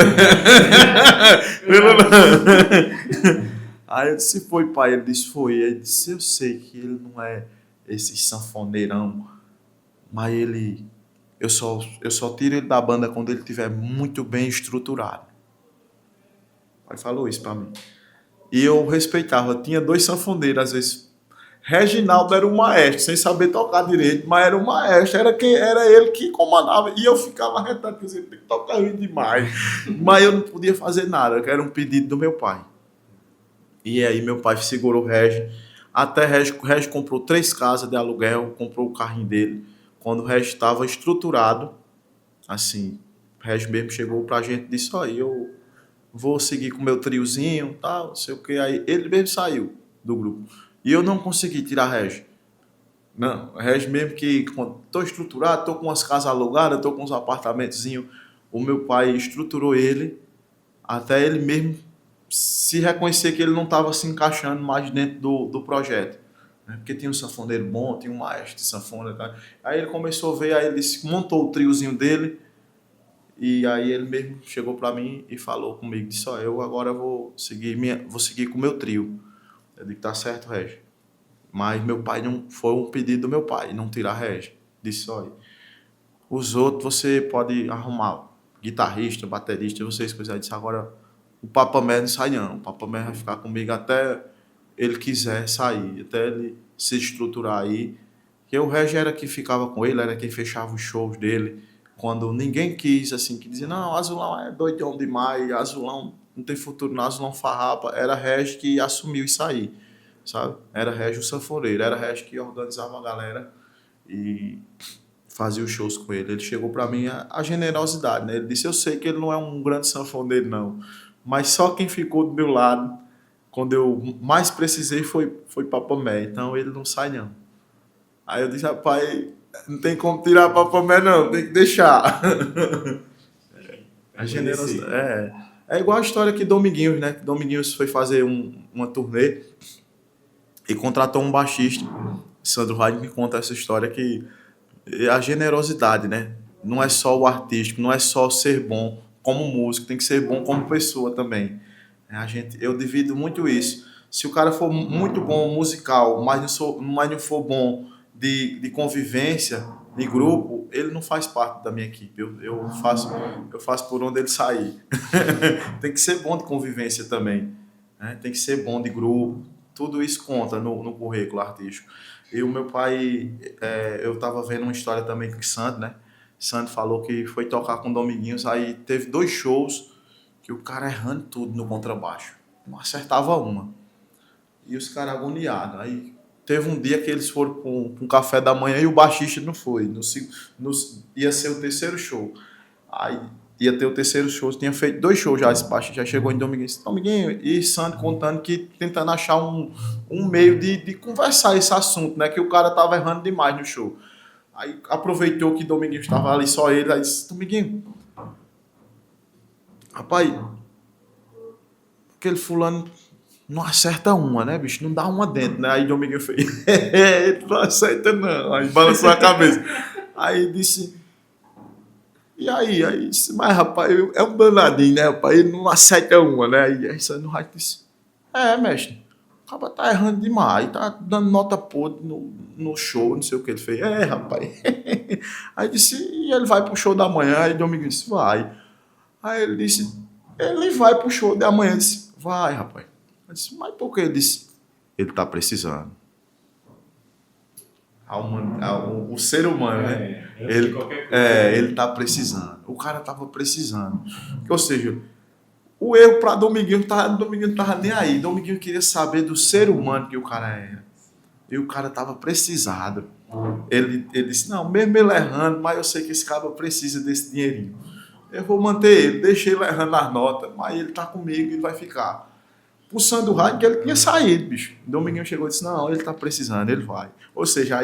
Speaker 2: Aí eu disse, foi pai, ele disse, foi. Ele disse, eu sei que ele não é esse sanfoneirão, mas eu só tiro ele da banda quando ele estiver muito bem estruturado. Ele falou isso para mim. E eu respeitava, tinha 2 sanfoneiros, às vezes. Reginaldo era um maestro, sem saber tocar direito, mas era um maestro, era ele que comandava. E eu ficava retado, quer dizer, tem que tocar ruim demais. Mas eu não podia fazer nada, que era um pedido do meu pai. E aí meu pai segurou o Regi, até Regi comprou 3 casas de aluguel, comprou o carrinho dele. Quando o Regi estava estruturado, assim, o Regi mesmo chegou pra gente e disse, ó, eu vou seguir com o meu triozinho, tal, não sei o que. Aí ele mesmo saiu do grupo. E eu não consegui tirar Regi. Não, Regi mesmo que estou estruturado, estou com umas casas alugadas, estou com uns apartamentozinhos. O meu pai estruturou ele, até ele mesmo se reconhecer que ele não estava se encaixando mais dentro do projeto. Né? Porque tinha um sanfoneiro bom, tinha um maestro de sanfona. Tá? Aí ele começou a ver, aí ele montou o triozinho dele, e aí ele mesmo chegou para mim e falou comigo, disse, ó, eu agora vou seguir com o meu trio. Eu digo, tá certo, Regi. Mas meu pai não, foi um pedido do meu pai, não tirar Regi. Disse, olha, os outros você pode arrumar, guitarrista, baterista, vocês quiserem. Disse, agora o Papamé não sai não, o Papamé vai ficar comigo até ele quiser sair, até ele se estruturar aí. Que o Regi era quem ficava com ele, era quem fechava os shows dele. Quando ninguém quis, assim, que dizia, não, Azulão é doidão demais, Azulão não tem futuro, não, Azulão farrapa. Era Regi que assumiu isso aí, sabe? Era Regi o sanfoneiro, era Regi que organizava a galera e fazia os shows com ele. Ele chegou para mim a generosidade, né? Ele disse, eu sei que ele não é um grande sanfoneiro, não, mas só quem ficou do meu lado, quando eu mais precisei, foi Papamé, então ele não sai, não. Aí eu disse, rapaz, não tem como tirar Papamé, não, tem que deixar. A generosidade. É igual a história que Dominguinhos, né? Dominguinhos foi fazer uma turnê e contratou um baixista. Sandro Raid me conta essa história que a generosidade, né? Não é só o artístico, não é só ser bom como músico, tem que ser bom como pessoa também. Eu divido muito isso. Se o cara for muito bom musical, mas não for bom de convivência, de grupo, ele não faz parte da minha equipe. Eu faço por onde ele sair. Tem que ser bom de convivência também, né? Tem que ser bom de grupo. Tudo isso conta no currículo artístico. E o meu pai, eu estava vendo uma história também com o Santo, né? Santo falou que foi tocar com Dominguinhos, aí teve 2 shows que o cara errando tudo no contrabaixo. Não acertava uma. E os caras agoniados. Aí teve um dia que eles foram para um café da manhã e o baixista não foi. Ia ser o 3º show. Aí ia ter o 3º show, tinha feito 2 shows já, esse baixista já chegou em Dominguinho, e Santo contando que tentando achar um meio de conversar esse assunto, né, que o cara tava errando demais no show. Aí aproveitou que Dominguinho estava ali, só ele, aí disse, Dominguinho, rapaz, aquele fulano não acerta uma, né, bicho, não dá uma dentro, né, aí Dominguinho fez, ele não acerta não, aí balançou a cabeça, aí disse... E aí disse, mas rapaz, é um danadinho, né, rapaz? Ele não acerta uma, né? Aí Sandro Raid disse, mestre, o cara tá errando demais, tá dando nota podre no show, não sei o que ele fez. Rapaz. Aí disse, e ele vai pro show da manhã? Aí Domingo disse, vai. Aí ele disse, ele vai pro show da manhã? Disse, vai, rapaz. Eu disse, mas por que? Ele disse, ele tá precisando. O ser humano, né? Ele tá precisando. O cara tava precisando. Ou seja, o erro para Dominguinho não tava nem aí. Dominguinho queria saber do ser humano que o cara era. E o cara tava precisado. Ele disse, não, mesmo ele errando, mas eu sei que esse cara precisa desse dinheirinho. Eu vou manter ele, deixei ele errando as notas, mas ele tá comigo e ele vai ficar. Pulsando o rádio que ele tinha saído, bicho. Dominguinho chegou e disse, não, ele tá precisando, ele vai. Ou seja,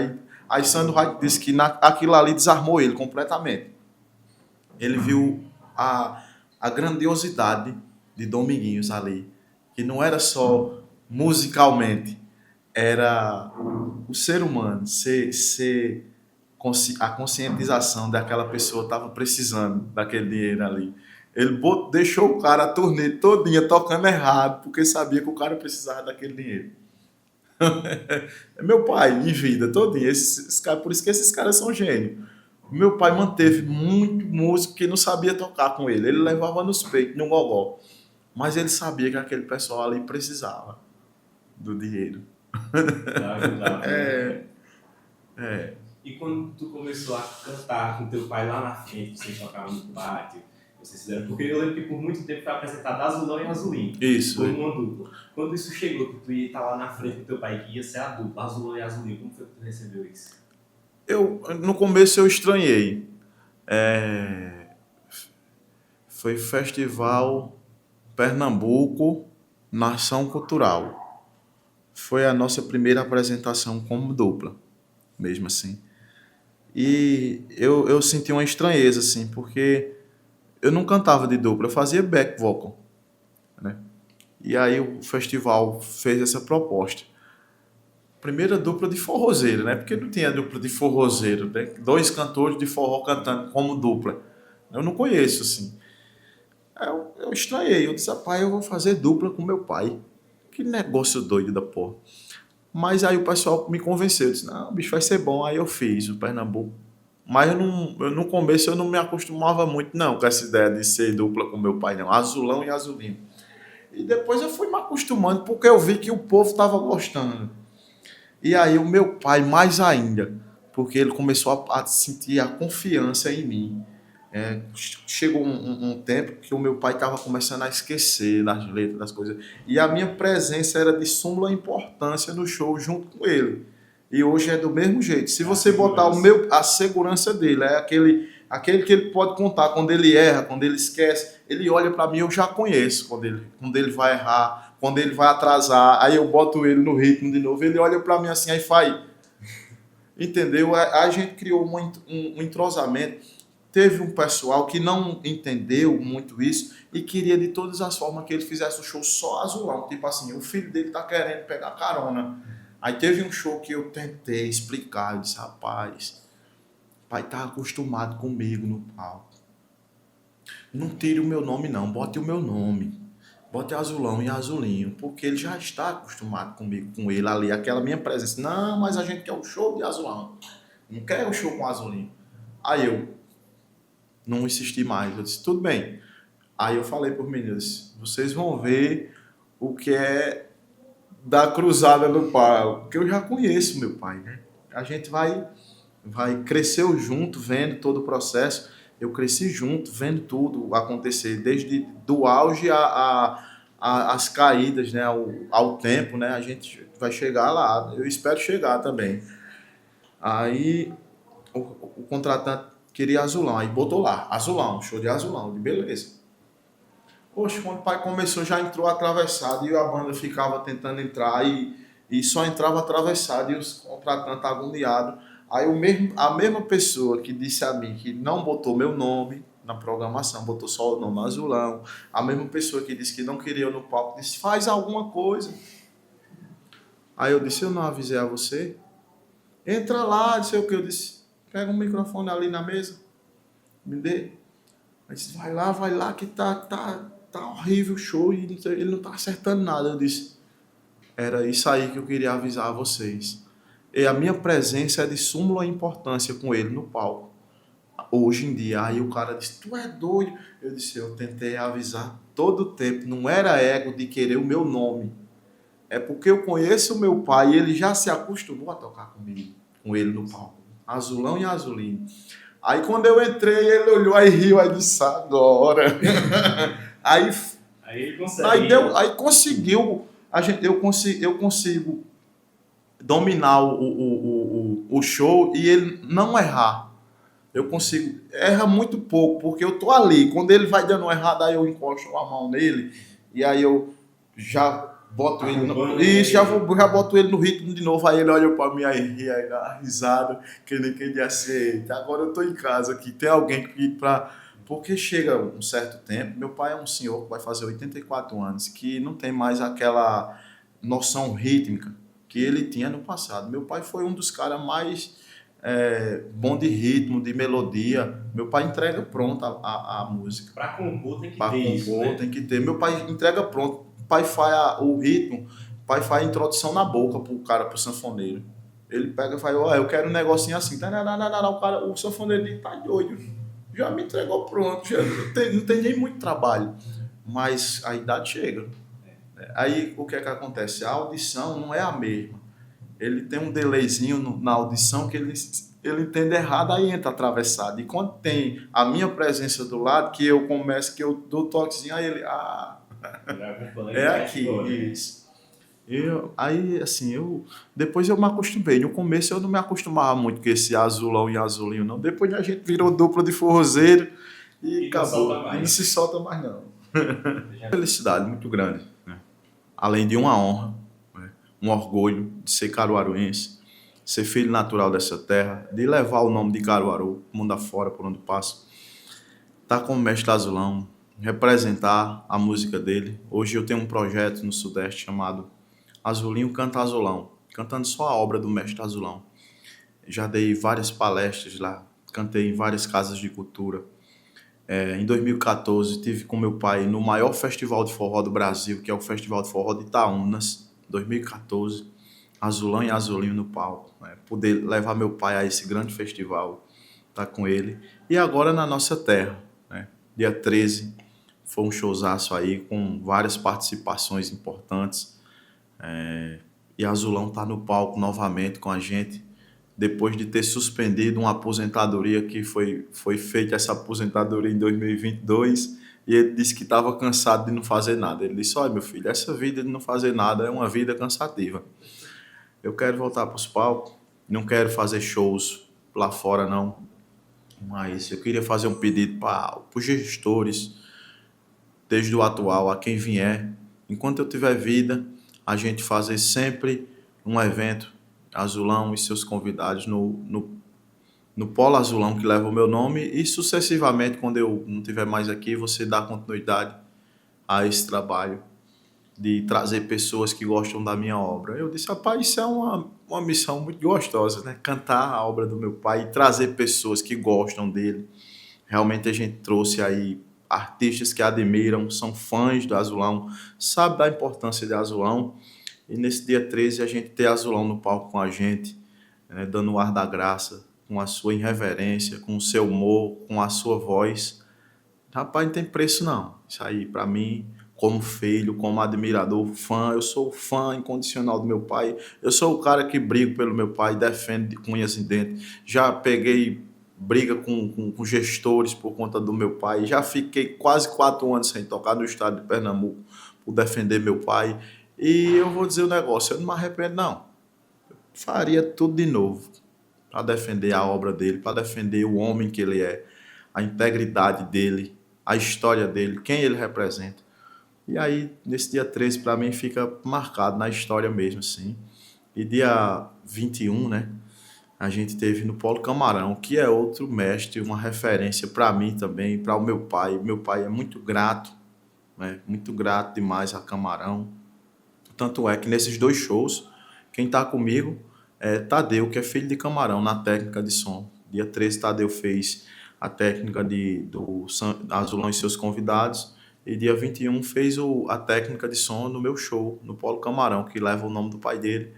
Speaker 2: aí Sandro Raid disse que aquilo ali desarmou ele completamente. Ele viu a grandiosidade de Dominguinhos ali, que não era só musicalmente, era o ser humano, a conscientização daquela pessoa estava precisando daquele dinheiro ali. Ele deixou o cara a turnê todinha tocando errado, porque sabia que o cara precisava daquele dinheiro. É meu pai, em vida, todinha. Por isso que esses caras são gênios. Meu pai manteve muito músico que não sabia tocar com ele. Ele levava nos peitos, no gogó. Mas ele sabia que aquele pessoal ali precisava do dinheiro.
Speaker 1: E quando tu começou a cantar com teu pai lá na frente, vocês tocavam no pátio, vocês fizeram, porque eu lembro que por muito tempo foi apresentado Azulão e Azulinho.
Speaker 2: Isso.
Speaker 1: Foi uma dupla. Quando isso chegou, que tu ia estar lá na frente com teu pai, que ia ser a dupla, Azulão e Azulinho, como foi que tu recebeu isso?
Speaker 2: No começo eu estranhei. Foi Festival Pernambuco, Nação Cultural. Foi a nossa primeira apresentação como dupla, mesmo assim. E eu senti uma estranheza, assim, porque eu não cantava de dupla, eu fazia back vocal, né? E aí o festival fez essa proposta. Primeira dupla de forrozeiro, né? Porque não tinha dupla de forrozeiro, né? 2 cantores de forró cantando como dupla. Eu não conheço, assim. Eu estranhei, eu disse, pai, eu vou fazer dupla com meu pai. Que negócio doido da porra. Mas aí o pessoal me convenceu, eu disse, não, bicho, vai ser bom. Aí eu fiz o Pernambuco. Mas no começo eu não me acostumava muito, não, com essa ideia de ser dupla com meu pai, não. Azulão e Azulinho. E depois eu fui me acostumando, porque eu vi que o povo estava gostando. E aí o meu pai mais ainda, porque ele começou a sentir a confiança em mim. Chegou um tempo que o meu pai estava começando a esquecer das letras, das coisas. E a minha presença era de suma importância no show junto com ele. E hoje é do mesmo jeito. Se você botar a segurança dele, é aquele que ele pode contar quando ele erra, quando ele esquece, ele olha para mim, eu já conheço quando ele vai errar, quando ele vai atrasar, aí eu boto ele no ritmo de novo, ele olha para mim assim, aí faz. Entendeu? A gente criou um entrosamento. Teve um pessoal que não entendeu muito isso e queria de todas as formas que ele fizesse o show só azulão. Tipo assim, o filho dele tá querendo pegar carona. Aí teve um show que eu tentei explicar, eu disse, rapaz, o pai tá acostumado comigo no palco. Não tire o meu nome não, bote o meu nome. Bote azulão e azulinho, porque ele já está acostumado comigo, com ele ali, aquela minha presença. Não, mas a gente quer o show de azulão. Não quer o show com azulinho. Aí eu não insisti mais. Eu disse, tudo bem. Aí eu falei para os meninos, vocês vão ver o que é dar cruzada no palco, porque eu já conheço meu pai, né? A gente vai crescer junto, vendo todo o processo. Eu cresci junto, vendo tudo acontecer, desde do auge às caídas, né? ao tempo, né? A gente vai chegar lá. Eu espero chegar também. Aí o contratante queria azulão, aí botou lá, azulão, show de azulão, de beleza. Poxa, quando o pai começou, já entrou atravessado e a banda ficava tentando entrar e só entrava atravessado e os contratantes agoniados. Aí a mesma pessoa que disse a mim que não botou meu nome na programação, botou só o nome azulão, a mesma pessoa que disse que não queria eu no palco, disse, faz alguma coisa. Aí eu disse, eu não avisei a você? Entra lá, não sei o que, eu disse, pega um microfone ali na mesa, me dê. Aí disse, vai lá, que tá horrível o show e ele não tá acertando nada. Eu disse, era isso aí que eu queria avisar a vocês. E a minha presença é de suma importância com ele no palco. Hoje em dia, aí o cara disse, tu é doido? Eu disse, eu tentei avisar todo o tempo, não era ego de querer o meu nome. É porque eu conheço o meu pai e ele já se acostumou a tocar comigo, com ele no palco. Azulão e azulinho. Aí quando eu entrei, ele olhou, aí riu, aí disse, agora. Aí ele consegue. Aí conseguiu, eu consigo dominar o show e ele não errar. Eu consigo, erra muito pouco, porque eu tô ali. Quando ele vai dando errado, aí eu encosto a mão nele e aí eu já boto ele no... Isso, já boto ele no ritmo de novo. Aí ele olha pra mim, aí ri, aí dá uma risada, que nem quem disse, eita, agora eu tô em casa aqui, tem alguém que pra... Porque chega um certo tempo, meu pai é um senhor que vai fazer 84 anos, que não tem mais aquela noção rítmica que ele tinha no passado. Meu pai foi um dos caras mais bom de ritmo, de melodia. Meu pai entrega pronto a música.
Speaker 1: Para compor tem que
Speaker 2: pra
Speaker 1: ter
Speaker 2: compor,
Speaker 1: isso, né?
Speaker 2: Tem que ter. Meu pai entrega pronto. O pai faz o ritmo, o pai faz a introdução na boca pro sanfoneiro. Ele pega e fala, eu quero um negocinho assim. O sanfoneiro tá doido. Já me entregou pronto. Já não tem nem muito trabalho. Mas a idade chega. Aí o que é que acontece? A audição não é a mesma. Ele tem um delayzinho na audição que ele entende errado, aí entra atravessado. E quando tem a minha presença do lado, que eu dou toquezinho, aí ele... é aqui, isso. Aí, assim, depois eu me acostumei. No começo eu não me acostumava muito com esse azulão e azulinho, não. Depois a gente virou dupla de forrozeiro e acabou. E não se solta mais, não. Felicidade muito grande, né? Além de uma honra, né? Um orgulho de ser caruaruense, ser filho natural dessa terra, de levar o nome de Caruaru, mundo afora, por onde passo. Estar com o mestre Azulão, representar a música dele. Hoje eu tenho um projeto no Sudeste chamado Azulinho Canta Azulão, cantando só a obra do mestre Azulão. Já dei várias palestras lá, cantei em várias casas de cultura. Em 2014, estive com meu pai no maior festival de forró do Brasil, que é o Festival de Forró de Itaúnas, 2014, Azulão e Azulinho no palco. Né? Poder levar meu pai a esse grande festival, estar com ele. E agora na nossa terra, né? Dia 13, foi um showzaço aí, com várias participações importantes. e Azulão tá no palco novamente com a gente, depois de ter suspendido uma aposentadoria que foi feita essa aposentadoria em 2022, e ele disse que estava cansado de não fazer nada. Ele disse, olha meu filho, essa vida de não fazer nada é uma vida cansativa. Eu quero voltar para os palcos, não quero fazer shows lá fora não, mas eu queria fazer um pedido para os gestores, desde o atual a quem vier, enquanto eu tiver vida, a gente fazer sempre um evento, Azulão e seus convidados no Polo Azulão, que leva o meu nome, e sucessivamente, quando eu não estiver mais aqui, você dá continuidade a esse trabalho de trazer pessoas que gostam da minha obra. Eu disse, rapaz, isso é uma missão muito gostosa, né? Cantar a obra do meu pai e trazer pessoas que gostam dele. Realmente a gente trouxe aí artistas que admiram, são fãs do Azulão, sabem da importância de Azulão. E nesse dia 13 a gente ter Azulão no palco com a gente, né, dando o ar da graça, com a sua irreverência, com o seu humor, com a sua voz. Rapaz, não tem preço não. Isso aí, para mim, como filho, como admirador, fã, eu sou fã incondicional do meu pai. Eu sou o cara que brigo pelo meu pai, defendo de cunhas e dentes. Já peguei briga com gestores por conta do meu pai. Já fiquei quase 4 anos sem tocar no estado de Pernambuco por defender meu pai. E eu vou dizer o negócio, eu não me arrependo não. Eu faria tudo de novo para defender a obra dele, para defender o homem que ele é, a integridade dele, a história dele, quem ele representa. E aí, nesse dia 13, para mim, fica marcado na história mesmo, assim. E dia 21, né, a gente teve no Polo Camarão, que é outro mestre, uma referência para mim também, para o meu pai. Meu pai é muito grato, né, muito grato demais a Camarão. Tanto é que nesses 2 shows, quem está comigo é Tadeu, que é filho de Camarão, na técnica de som. Dia 13, Tadeu fez a técnica do Azulão e seus convidados. E dia 21 fez a técnica de som no meu show, no Polo Camarão, que leva o nome do pai dele.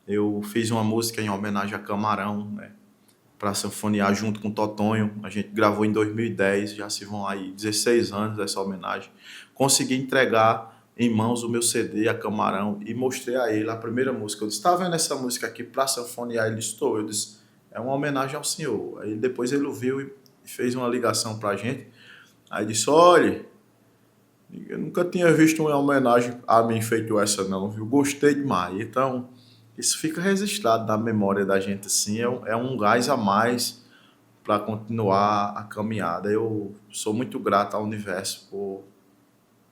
Speaker 2: Eu fiz uma música em homenagem a Camarão, né, para sinfoniar junto com Totonho. A gente gravou em 2010, já se vão aí 16 anos dessa homenagem. Consegui entregar em mãos o meu CD a Camarão e mostrei a ele a primeira música. Eu disse, tá vendo essa música aqui para sinfoniar? Ele estou. Eu disse, é uma homenagem ao senhor. Aí depois ele ouviu e fez uma ligação pra gente. Aí disse, olha, eu nunca tinha visto uma homenagem a mim feito essa não, viu? Gostei demais. Então, isso fica registrado na memória da gente, assim, é um gás a mais para continuar a caminhada. Eu sou muito grato ao universo por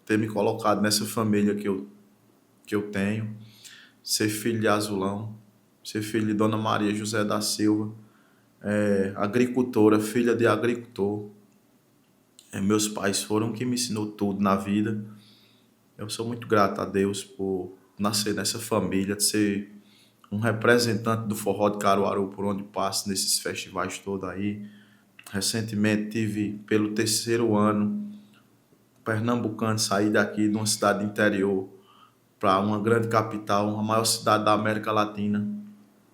Speaker 2: ter me colocado nessa família que eu tenho, ser filho de Azulão, ser filho de Dona Maria José da Silva, agricultora, filha de agricultor. Meus pais foram quem me ensinou tudo na vida. Eu sou muito grato a Deus por nascer nessa família, de ser um representante do forró de Caruaru por onde passo nesses festivais todos aí. Recentemente tive pelo 3º ano pernambucano, sair daqui de uma cidade interior para uma grande capital, a maior cidade da América Latina,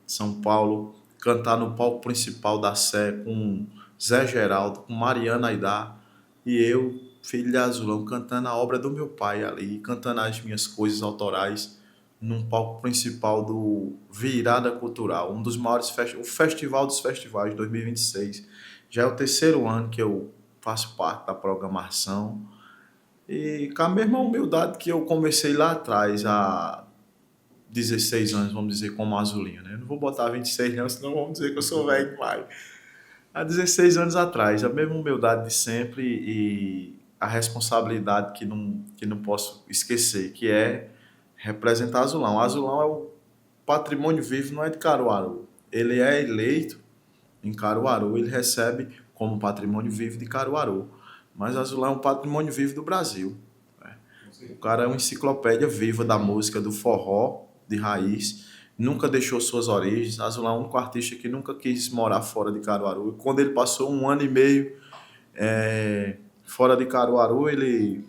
Speaker 2: São Paulo, cantar no palco principal da Sé com Zé Geraldo, com Mariana Aidar, e eu, filho de Azulão, cantando a obra do meu pai ali, cantando as minhas coisas autorais num palco principal do Virada Cultural, um dos maiores o Festival dos Festivais 2026. Já é o 3º ano que eu faço parte da programação. E com a mesma humildade que eu comecei lá atrás, há 16 anos, vamos dizer, como Azulinho, né? Eu não vou botar 26 não, senão vamos dizer que eu sou velho demais. Há 16 anos atrás, a mesma humildade de sempre e a responsabilidade que não posso esquecer, que é representar Azulão. Azulão é o patrimônio vivo, não é de Caruaru. Ele é eleito em Caruaru, ele recebe como patrimônio vivo de Caruaru. Mas Azulão é um patrimônio vivo do Brasil. Né? O cara é uma enciclopédia viva da música, do forró de raiz. Nunca deixou suas origens. Azulão é o único artista que nunca quis morar fora de Caruaru. E quando ele passou 1 ano e meio fora de Caruaru, ele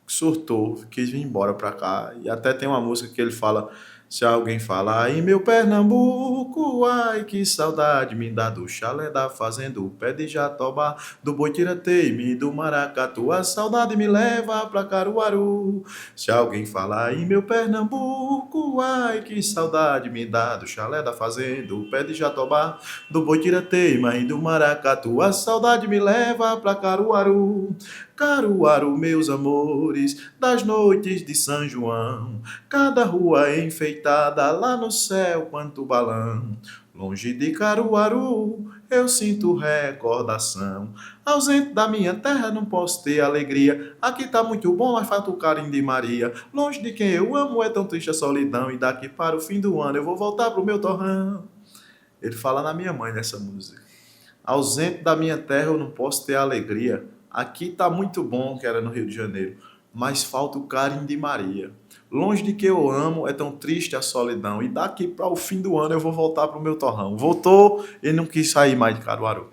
Speaker 2: surtou, quis vir embora para cá. E até tem uma música que ele fala, Se alguém falar em meu Pernambuco, ai que saudade me dá do chalé da fazenda, o pé de jatobá, do boi tirateime, do maracatu, a saudade me leva pra Caruaru. Se alguém falar em meu Pernambuco, ai que saudade me dá do chalé da fazenda, o pé de jatobá, do boi tirateima e do maracatu, a saudade me leva pra Caruaru. Caruaru, meus amores, das noites de São João, cada rua enfeitada lá no céu, quanto balão. Longe de Caruaru, eu sinto recordação. Ausente da minha terra, não posso ter alegria. Aqui tá muito bom, mas falta o carinho de Maria. Longe de quem eu amo, é tão triste a solidão. E daqui para o fim do ano, eu vou voltar pro meu torrão. Ele fala na minha mãe nessa música. Ausente da minha terra, eu não posso ter alegria. Aqui tá muito bom, que era no Rio de Janeiro, mas falta o carinho de Maria. Longe de que eu amo, é tão triste a solidão. E daqui para o fim do ano eu vou voltar pro meu torrão. Voltou e não quis sair mais de Caruaru.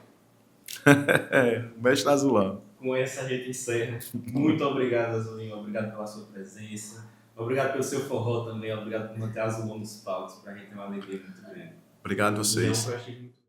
Speaker 2: Mestre Azulão.
Speaker 1: Com essa a gente encerra. Muito obrigado, Azulinho. Obrigado pela sua presença. Obrigado pelo seu forró também. Obrigado por manter Azulão nos palcos. Pra gente é uma alegria muito grande.
Speaker 2: Obrigado a vocês.
Speaker 1: Eu achei muito